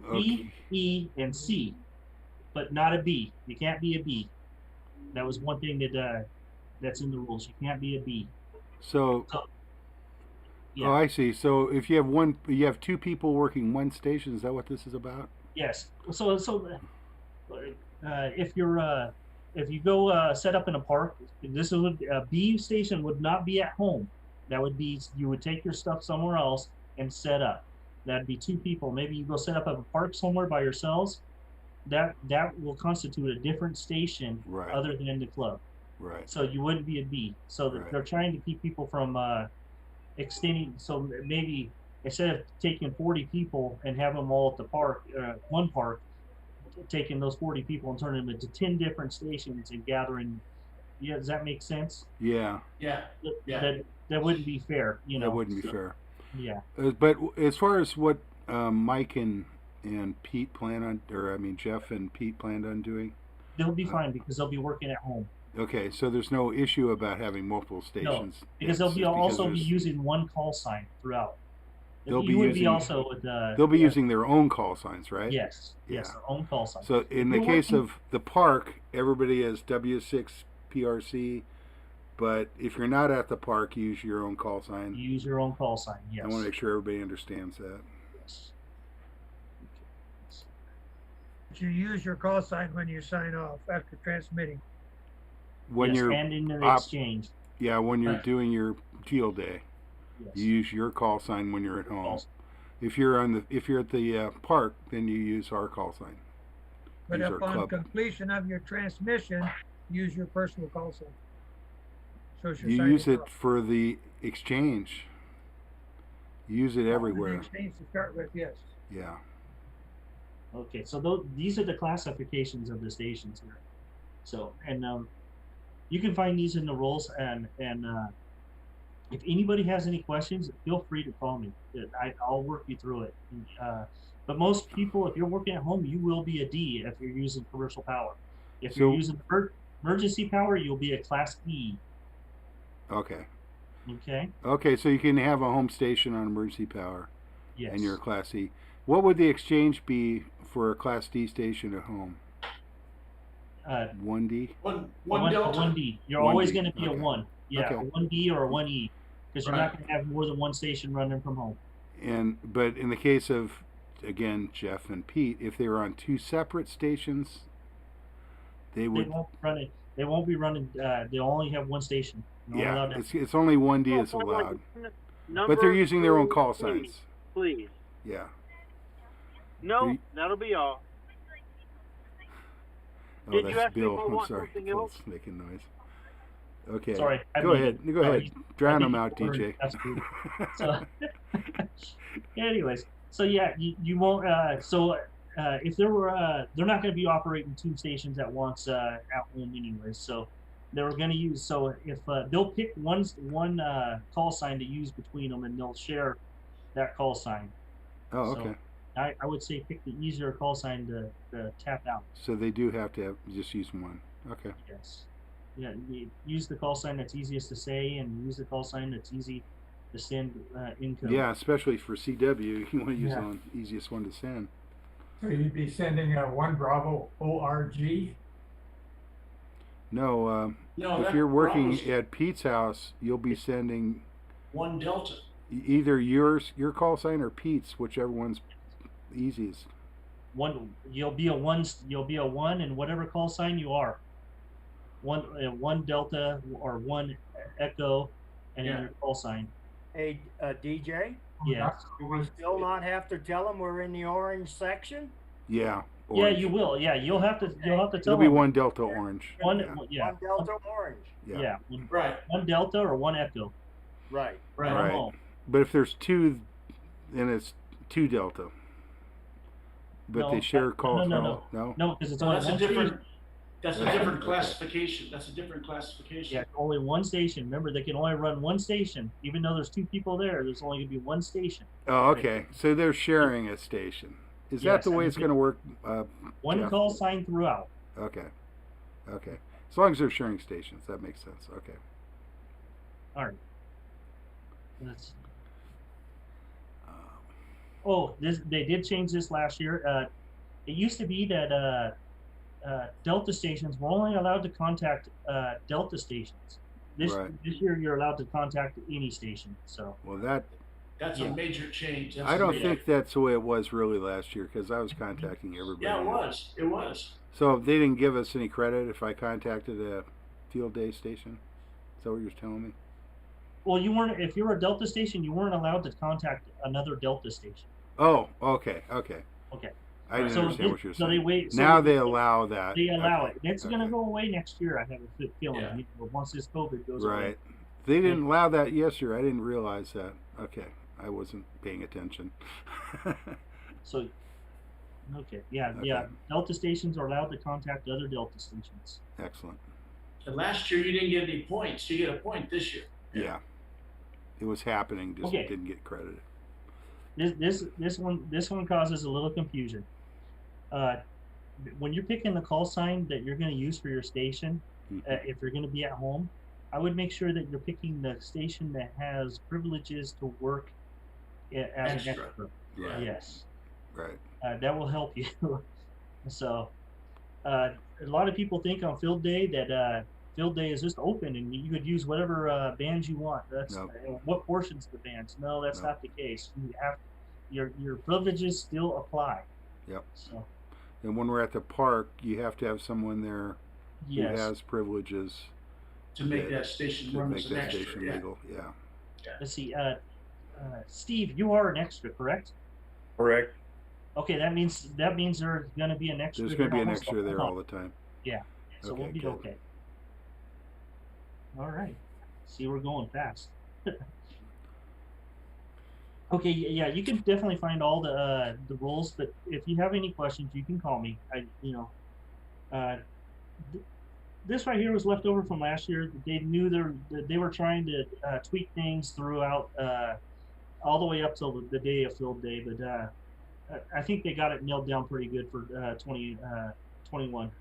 okay. E, E, and C, but not a B. You can't be a B. That was one thing that's in the rules. You can't be a B. So yeah. Oh, I see. So if you have 2 people working one station, is that what this is about? Yes. So if you go set up in a park, this is a B station would not be at home. That would be, you would take your stuff somewhere else and set up. That'd be 2 people. Maybe you go set up at a park somewhere by yourselves. That will constitute a different station, right, other than the club. Right. So you wouldn't be a B. So right, they're trying to keep people from extending. So maybe instead of taking 40 people and have them all at the park, one park, taking those 40 people and turning them into 10 different stations and gathering. Yeah, does that make sense? Yeah. Yeah. That wouldn't be fair, you know. That wouldn't be fair. Yeah. But as far as what Mike and Pete plan on, or I mean Jeff and Pete planned on doing, they'll be fine because they'll be working at home. Okay, so there's no issue about having multiple stations. No, because they'll be also be using one call sign throughout. They'll be using their own call signs, right? Yes. Yeah. Yes, their own call sign. So in the case of the park, everybody has W6 PRC, but if you're not at the park, you use your own call sign. You use your own call sign. Yes. I want to make sure everybody understands that. Yes. You use your call sign when you sign off after transmitting. When you're ending the exchange. Yeah, when you're doing your field day, yes, you use your call sign when you're at home. If you're at the park, then you use our call sign. But upon completion of your transmission, use your personal call sign. So you use it for the exchange. You use it everywhere. The exchange to start with, yes. Yeah. Okay, so these are the classifications of the stations here. So, and you can find these in the rules, and if anybody has any questions, feel free to call me. I'll work you through it. But most people, if you're working at home, you will be a D if you're using commercial power. If you're using emergency power, you'll be a Class E. Okay. Okay. Okay, so you can have a home station on emergency power. Yes. And you're a Class E. What would the exchange be for a Class D station at home? 1D? One Delta. 1D. You're always going to be a 1. Yeah, a 1D or a 1E. Because you're not going to have more than one station running from home. But in the case of, again, Jeff and Pete, if they were on 2 separate stations, they won't run it. They won't be running. They'll only have one station. Yeah, it's only 1D is allowed. But they're using their own call signs. Please. Yeah. No, that'll be all. Oh, that's Bill. I'm sorry. Bill's making noise. Okay. Sorry. Go ahead. Go ahead. Drown them out, ordered DJ. fast food. So, anyways, so yeah, you won't. If there were, they're not going to be operating 2 stations at once at home anyways. So they were going to use. So if they'll pick one call sign to use between them, and they'll share that call sign. Oh, okay. So I would say pick the easier call sign to tap out. So they do have to just use one. Okay. Yes. Yeah, you use the call sign that's easiest to say, and use the call sign that's easy to send income. Yeah, especially for CW, you want to use the easiest one to send. So you'd be sending a 1 Bravo ORG? No, No, if you're working at Pete's house, you'll be sending 1 Delta. either your call sign or Pete's, whichever one's easiest. You'll be a one in whatever call sign you are. One Delta or 1 Echo, and then your call sign. Hey, DJ? Yes. Do we still not have to tell them we're in the orange section? Yeah. Yeah, Orange. you will. Yeah, you'll have to tell It'll be them. 1 Delta orange. One Delta orange. Yeah. Right. 1 Delta or 1 Echo. Right. Right. But if there's 2, then it's 2 Delta. But No, they share call sign. No, because it's No, only that's a one different. station. That's a different classification. That's a different classification. Yeah, only 1 station. Remember, they can only run 1 station. Even though there's 2 people there, there's only going to be 1 station. Oh, okay. So they're sharing a station. Is that the way it's going to work? 1 Jeff? call sign throughout. Okay. Okay. As long as they're sharing stations, that makes sense. Okay. All right. They did change this last year. It used to be that Delta stations were only allowed to contact Delta stations. This year, you're allowed to contact any station. So. Well, that's a major change. I don't think that's the way it was really last year, because I was contacting everybody. Yeah, it was. It was. So they didn't give us any credit if I contacted a field day station? Is that what you're telling me? Well, you weren't. If you were a Delta station, you weren't allowed to contact another Delta station. Oh, okay. Okay. I didn't understand what you were saying. Now they allow that. They allow it. It's going to go away next year, I have a good feeling. Yeah. Once this COVID goes away. Right. They didn't allow that yesterday. I didn't realize that. Okay. I wasn't paying attention. So, yeah. Delta stations are allowed to contact other Delta stations. Excellent. And last year you didn't get any points. You get a point this year. Yeah. It was happening, just didn't get credited. This one causes a little confusion. When you're picking the call sign that you're going to use for your station, if you're going to be at home, I would make sure that you're picking the station that has privileges to work as an extra. Right. Yes. Right. That will help you. So, a lot of people think on field day that field day is just open and you could use whatever bands you want. That's what portions of the bands. No, that's not the case. You have your privileges still apply. Yep. So. And when we're at the park, you have to have someone there who Yes. has privileges to make that station run as an extra. Station legal. Yeah. Let's see. Steve, you are an extra, correct? Correct. Okay, that means there's going to be an extra. There's going to be an extra there all the time. Yeah. So we'll be okay. All right. See, we're going fast. Okay, yeah, you can definitely find all the rules, but if you have any questions, you can call me. This right here was left over from last year. They knew they were trying to tweak things throughout, all the way up till the day of field day, but I think they got it nailed down pretty good for 2021.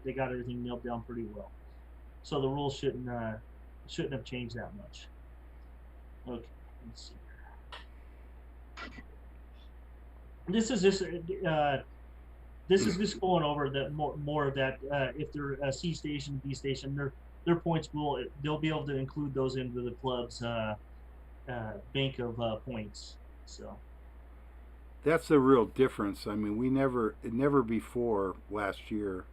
They got everything nailed down pretty well. So the rules shouldn't have changed that much. Okay. Let's see. This is just going over the more of that. If they're a C station, B station, their points they'll be able to include those into the club's bank of points. So that's the real difference. I mean, never before last year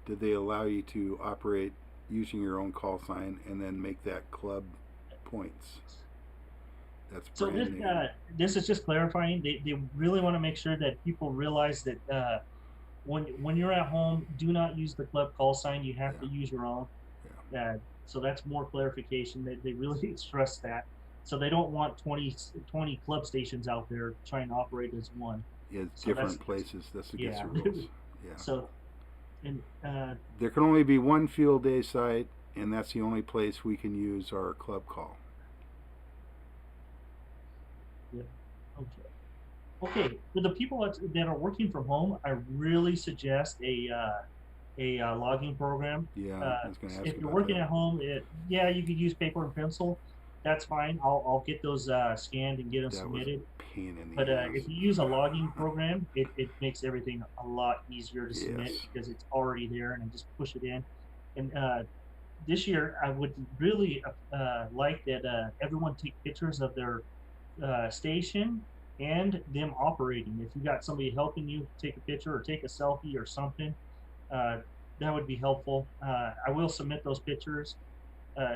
did they allow you to operate using your own call sign and then make that club points. That's so this is just clarifying. They really want to make sure that people realize that when you're at home, do not use the club call sign. You have to use your own. So that's more clarification. They really stress that. So they don't want 20 club stations out there trying to operate as one. Yeah, So different places. That's against the rules. Yeah. So, and there can only be one field day site, and that's the only place we can use our club call. Yeah. Okay. For the people that are working from home, I really suggest a logging program. Yeah, I was going to ask if you're about working that. at home, you could use paper and pencil. That's fine. I'll get those scanned and get them submitted. Was a pain in the But ass. if you use a logging program, it makes everything a lot easier to submit because it's already there, and I just push it in. And this year, I would really like that everyone take pictures of their station and them operating. If you got somebody helping you take a picture or take a selfie or something, that would be helpful. I will submit those pictures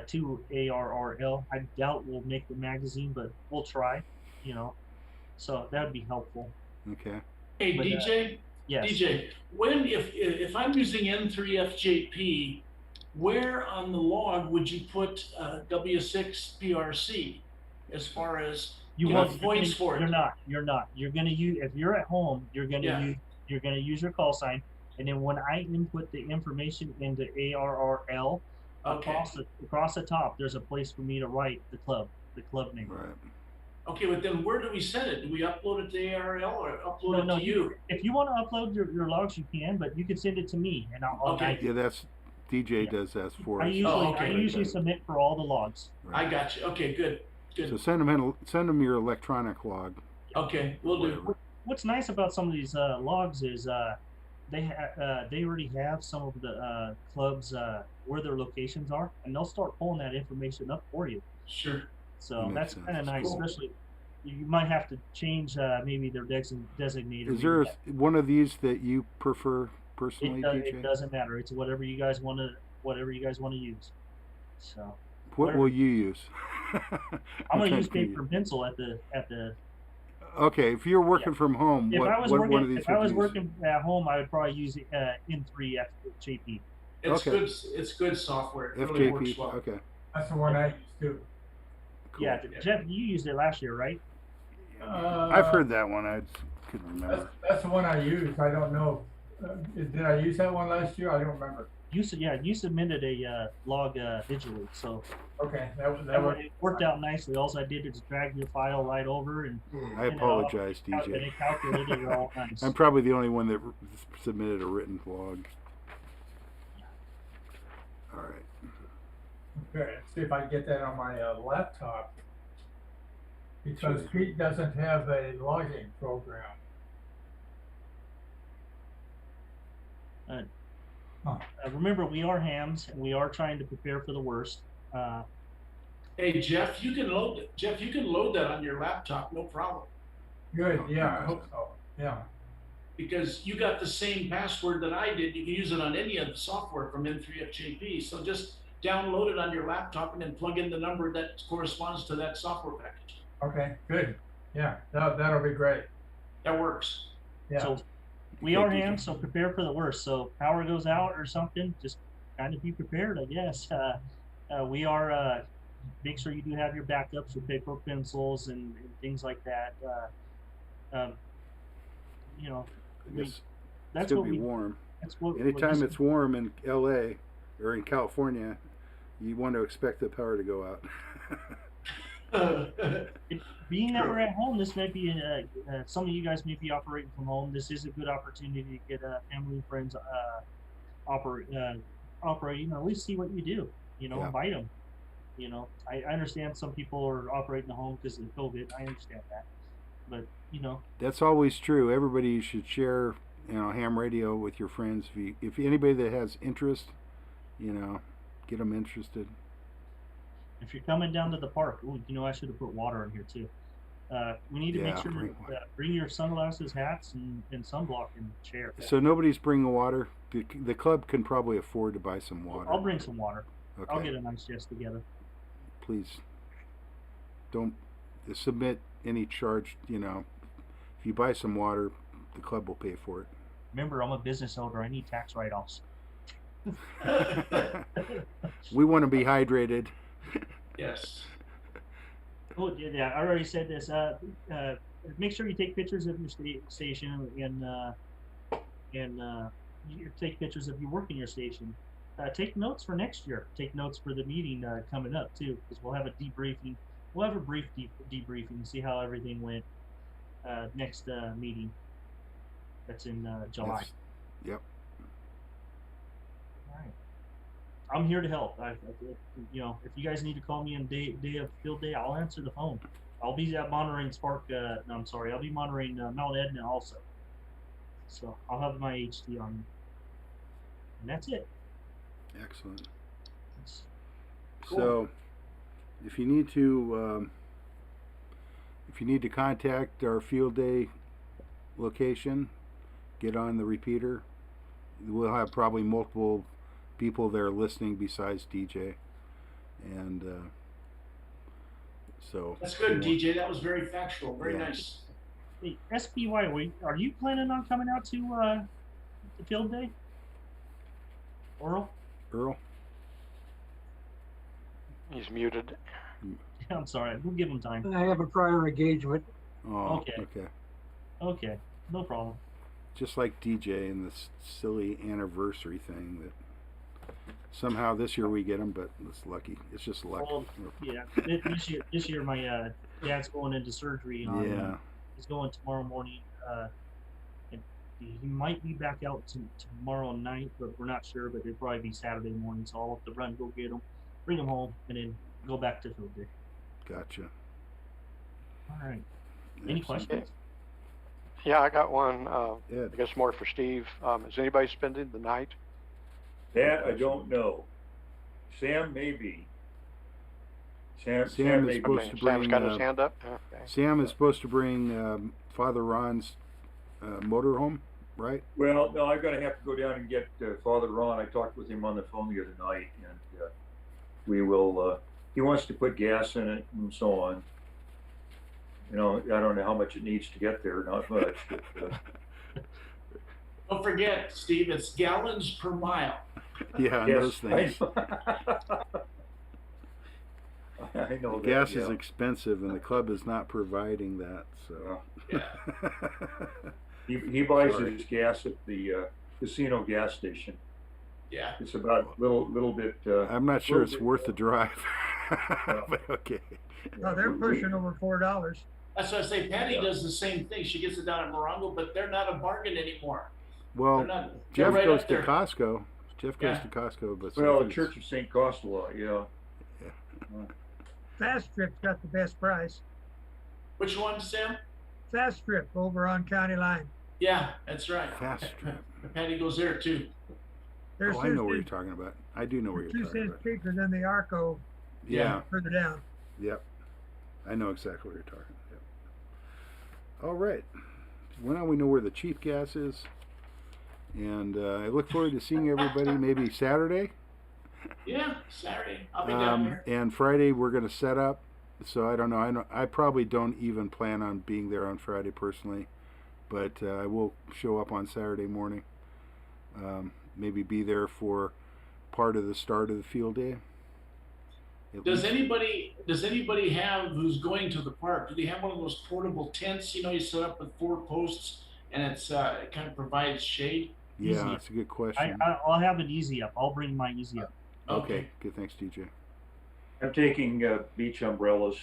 to ARRL. I doubt we'll make the magazine, but we'll try, so that would be helpful. Okay. Hey, but, DJ. Yes. DJ, if I'm using N3FJP, where on the log would you put W6 PRC as far as points for it? You're not. You're gonna use, if you're at home, you're gonna use your call sign, and then when I input the information into ARRL, across the top, there's a place for me to write the club name. Right. Okay, but then where do we send it? Do we upload it to ARRL or upload it to you? If you want to upload your logs, you can, but you can send it to me, and I'll guide you. Yeah, that's DJ does that for us. I usually submit for all the logs. Right. I got you. Okay, good. So send them your electronic log. Okay, we'll do. What's nice about some of these logs is they already have some of the clubs where their locations are, and they'll start pulling that information up for you. Sure. So that's kind of nice, cool. Especially you might have to change maybe their designator. Is there one of these that you prefer personally, DJ? It doesn't matter. It's whatever you guys want to use. So. What will you use? I'm going to use paper and pencil at the. Okay, if you're working from home, if I was working at home, I would probably use N3FJP. It's good software. It really works well. Okay. That's the one I use too. Cool. Yeah, Jeff, you used it last year, right? I've heard that one. I couldn't remember. That's the one I used. I don't know. Did I use that one last year? I don't remember. You submitted a log digitally, so okay, it worked out nicely. All I did is drag your file right over, and I apologize, DJ. And it calculated it all nice. I'm probably the only one that submitted a written log. All right. Okay, let's see if I can get that on my laptop, because Pete doesn't have a logging program. Remember, we are hams, and we are trying to prepare for the worst. Hey, Jeff, you can load that on your laptop, no problem. Good, yeah, I hope so. Yeah. Because you got the same password that I did. You can use it on any of the software from N3FJP. So just download it on your laptop and then plug in the number that corresponds to that software package. Okay, good. Yeah, that'll be great. That works. Yeah. So we are hams, so prepare for the worst. So power goes out or something, just kind of be prepared, I guess. We are, make sure you do have your backups, your paper, pencils, and things like that. That's going to be warm. Anytime it's warm in LA or in California, you want to expect the power to go out. Being that we're at home, this might be some of you guys may be operating from home. This is a good opportunity to get family and friends operating, at least see what you do. Invite them. I understand some people are operating at home because of COVID. I understand that, but that's always true. Everybody should share ham radio with your friends. If anybody that has interest, get them interested. If you're coming down to the park, I should have put water in here too. We need to make sure to bring your sunglasses, hats, and sunblock in the chair. So nobody's bringing water. The club can probably afford to buy some water. I'll bring some water. Okay. I'll get a nice chest together. Please don't submit any charge. If you buy some water, the club will pay for it. Remember, I'm a business owner. I need tax write-offs. We want to be hydrated. Yes. Oh yeah, I already said this. Make sure you take pictures of your station and you take pictures of your work in your station. Take notes for next year. Take notes for the meeting coming up too, because we'll have a debriefing. We'll have a brief debriefing, see how everything went. Next meeting. That's in July. Yes. Yep. All right. I'm here to help. You know, if you guys need to call me on day of field day, I'll answer the phone. I'll be monitoring SPARC. No, I'm sorry. I'll be monitoring Mount Edna also. So I'll have my HT on me. And that's it. Excellent. Cool. So, if you need to contact our field day location, get on the repeater. We'll have probably multiple people there listening besides DJ, and so that's good, DJ. That was very factual. Very nice. Hey, SPY, are you planning on coming out to the field day? Earl? He's muted. I'm sorry. We'll give him time. I have a prior engagement. Oh, okay. Okay, no problem. Just like DJ and this silly anniversary thing that somehow this year we get them, but it's lucky. It's just luck. Well, yeah. This year my dad's going into surgery. Yeah. He's going tomorrow morning. And he might be back out tomorrow night, but we're not sure. But it'll probably be Saturday morning, so I'll have to run, go get him, bring him home, and then go back to field day. Gotcha. All right. Any questions? Yeah, I got one. I Yeah. guess more for Steve. Is anybody spending the night? That I don't know. Sam maybe. Sam is maybe. supposed to Sam's bring. got his hand up. Okay. Sam is supposed to bring Father Ron's motorhome, right? Well, no, I'm gonna have to go down and get Father Ron. I talked with him on the phone the other night, and we will. He wants to put gas in it and so on. You know, I don't know how much it needs to get there. Not much. But, Don't forget, Steve, it's gallons per mile. Yeah, yes, those things. I know that, Gas yeah. is expensive, and the club is not providing that. So. Yeah. He buys Sorry. his gas at the casino gas station. Yeah. It's about little bit. I'm not sure it's bit, worth the drive. But okay. Oh, they're pushing over $4. That's why I say Patty does the same thing. She gets it down at Morongo, but they're not a bargain anymore. Well, They're Jeff right goes up to there. Costco. Jeff goes Yeah. to Costco, but well, the Sophie's- Church of St. Costello, yeah. Fast Trip's got the best price. Which one, Sam? Fast Trip over on County Line. Yeah, that's right. Fast Trip. Patty goes there too. There's Oh, I know what you're talking about. I do know what you're 2 talking cents about. cheaper than the Arco Yeah. further down. Yep. I know exactly what you're talking about. Yep. All right. Well, now we know where the cheap gas is. And I look forward to seeing everybody maybe Saturday. Yeah, Saturday. I'll be down there. And Friday we're going to set up. So I don't know. I probably don't even plan on being there on Friday personally. But I will show up on Saturday morning. Maybe be there for part of the start of the field day. Does anybody have who's going to the park? Do they have one of those portable tents? You know, you set up with 4 posts and it kind of provides shade. Yeah, Easy. that's a good question. I'll have an easy up. I'll bring my easy up. Okay. Good. Thanks, DJ. I'm taking beach umbrellas.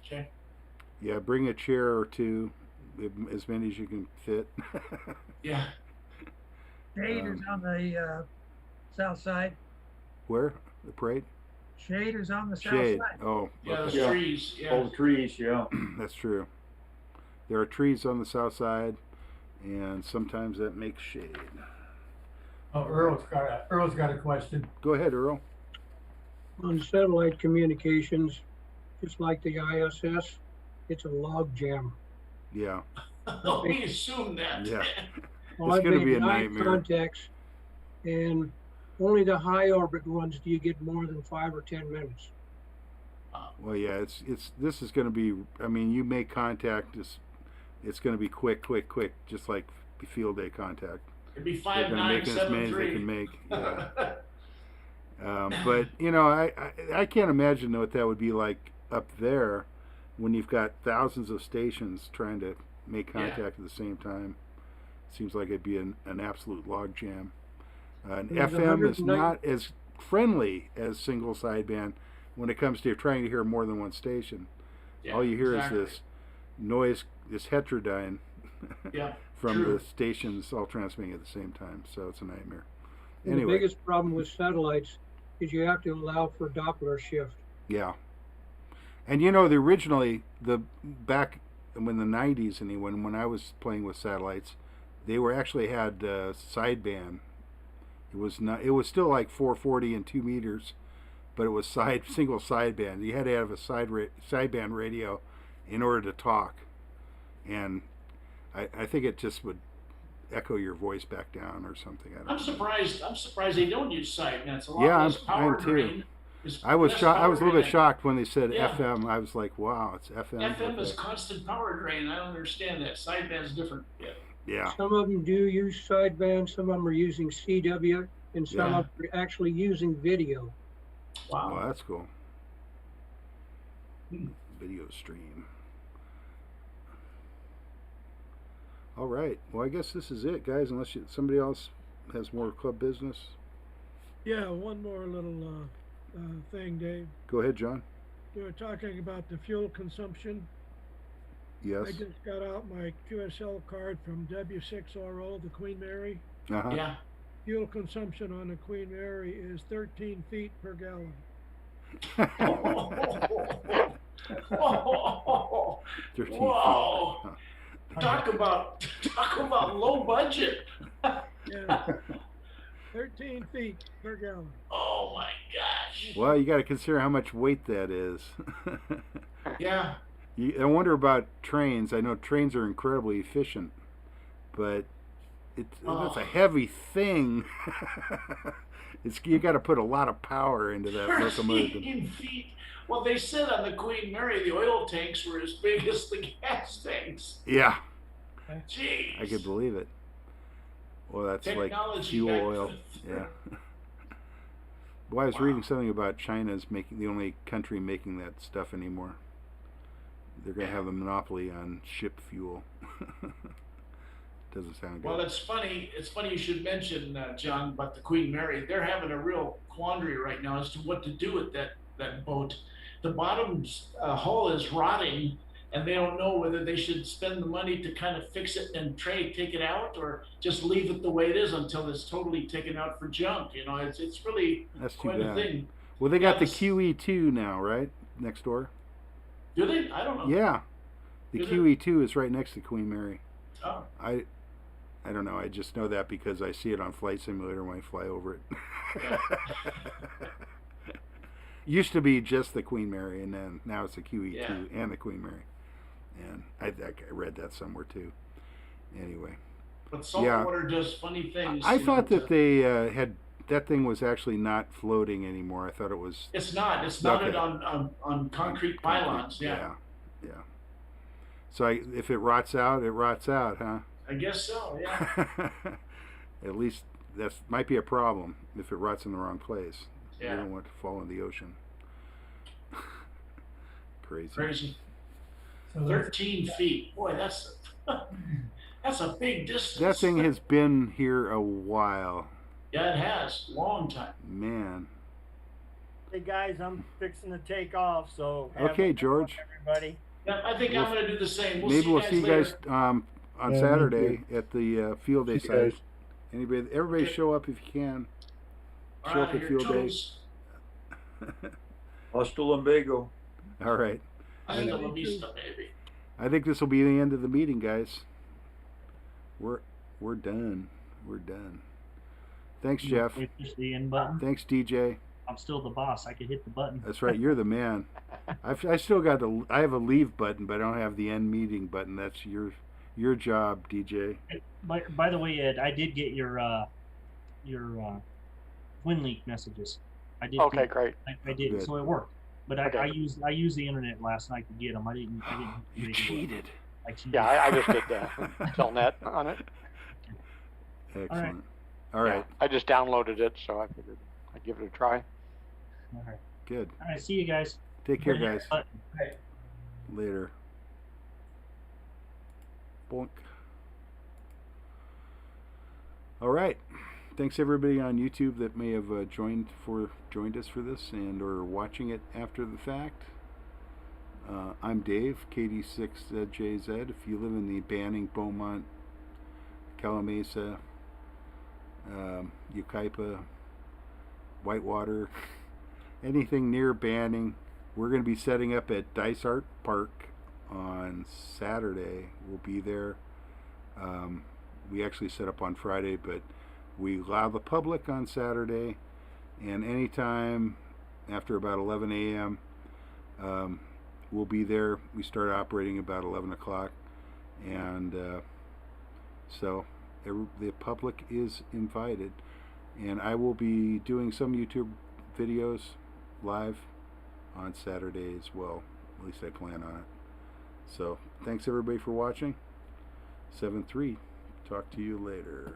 Okay. Yeah, bring a chair or 2, as many as you can fit. Yeah. Shade is on the south side. Where? The parade? Shade is on the south Shade. side. Oh, Yeah, okay. those trees. Yeah. All the trees, yeah. That's true. There are trees on the south side, and sometimes that makes shade. Oh, Earl's got a question. Go ahead, Earl. On satellite communications, just like the ISS, it's a log jam. Yeah. We assume that. Yeah. Well, It's I've going to made be a 9 nightmare. contacts, and only the high orbit ones do you get more than 5 or 10 minutes. Well, yeah. This is going to be. I mean, you make contact. It's going to be quick, just like field day contact. It'd be they're going to make as many as they 5973. can make. Yeah. But you know, I can't imagine what that would be like up there when you've got thousands of stations trying to make contact at the same time. Seems like it'd be an absolute logjam. And FM is not as friendly as single sideband when it comes to trying to hear more than one station. Yeah, all you hear exactly. is this noise, this heterodyne Yeah, from true. the stations all transmitting at the same time. So it's a nightmare. And Anyway, the biggest problem with satellites is you have to allow for Doppler shift. yeah. And you know, originally back in the 90s, and when I was playing with satellites, they were actually had sideband. It was still like 440 and 2 meters, but it was single sideband. You had to have a sideband radio in order to talk, and I think it just would echo your voice back down or something. I'm surprised they don't use sideband. It's a lot Yeah, less power I'm too. drain. I was I was a little bit shocked when they said Yeah. FM. I was like, wow, it's FM. FM is constant power drain. I don't understand that. Sideband's different. Yeah. Yeah. Some of them do use sideband, some of them are using CW, and some Yeah. of them are actually using video. Wow. Well, that's cool. Video stream. All right. Well, I guess this is it, guys. Unless somebody else has more club business. Yeah, one more little thing, Dave. Go ahead, John. You were talking about the fuel consumption. Yes. I just got out my QSL card from W6RO, the Queen Mary. Uh-huh. Yeah. Fuel consumption on the Queen Mary is 13 feet per gallon. 13 Whoa. feet. Talk about low budget. Yeah. 13 feet per gallon. Oh my gosh. Well, you got to consider how much weight that is. Yeah. I wonder about trains. I know trains are incredibly efficient, but it's a heavy thing. You got to put a lot of power into that locomotive. 13 feet. Well, they said on the Queen Mary the oil tanks were as big as the gas tanks. Yeah. Jeez. I could believe it. Well, that's Technology like fuel back oil. then. Yeah. Well, I was reading something about China's the only country making that stuff anymore. They're going to have a monopoly on ship fuel. Doesn't sound good. Well, it's funny. It's funny you should mention, John, about the Queen Mary. They're having a real quandary right now as to what to do with that boat. The bottom hull is rotting, and they don't know whether they should spend the money to kind of fix it and take it out, or just leave it the way it is until it's totally taken out for junk. You know, it's really That's too quite a bad. thing. Well, they got Yeah, the this- QE2 now, right? Next door. Do they? I don't know. Yeah. The Is it? QE2 is right next to Queen Mary. Oh. I don't know. I just know that because I see it on Flight Simulator when I fly over it. Used to be just the Queen Mary, and then now it's the QE2 and the Queen Mary. And I read that somewhere too. Anyway. But saltwater does funny things. I you thought know, that they had that thing was actually not floating anymore. I thought it was. It's not. It's mounted on concrete pylons. Yeah. Yeah. So if it rots out, it rots out, huh? I guess so. Yeah. At least that might be a problem if it rots in the wrong place. Yeah. You don't want it to fall in the ocean. Crazy. 13 feet. Boy, that's a big distance. That thing has been here a while. Yeah, it has. Long time. Man. Hey guys, I'm fixing to take off, so Okay, George. everybody. Yeah, I think I'm going to do the same. Maybe we'll see you guys later. on Yeah, Saturday at the field day See you guys. site. Everybody Okay. show up if you can. All Show right, up at your field day. toes. Hasta lumbago. All right. Hasta la vista, baby. I think this will be the end of the meeting, guys. We're done. We're done. Thanks, Jeff. Push the end button. Thanks, DJ. I'm still the boss. I can hit the button. That's right. You're the man. I still got I have a leave button, but I don't have the end meeting button. That's your job, DJ. By the way, Ed, I did get your WinLink messages. I did. Okay, great. I did, Good. so it worked. But Okay. I used the internet last night to get them. I didn't. You cheated. I cheated. Yeah, I just did Telnet on it. Excellent. All right. Yeah, I just downloaded it, so I figured I'd give it a try. All right. Good. All right. See you guys. Take care, guys. Hey. Later. Boink. All right. Thanks everybody on YouTube that may have joined us for this and or watching it after the fact. I'm Dave, KD6JZ. If you live in the Banning, Beaumont, Calamasa, Yucaipa, Whitewater, anything near Banning, we're going to be setting up at Dysart Park on Saturday. We'll be there. We actually set up on Friday, but we allow the public on Saturday, and anytime after about 11 a.m. We'll be there. We start operating about 11 o'clock, and so the public is invited. And I will be doing some YouTube videos live on Saturday as well. At least I plan on it. So thanks everybody for watching. 7-3. Talk to you later.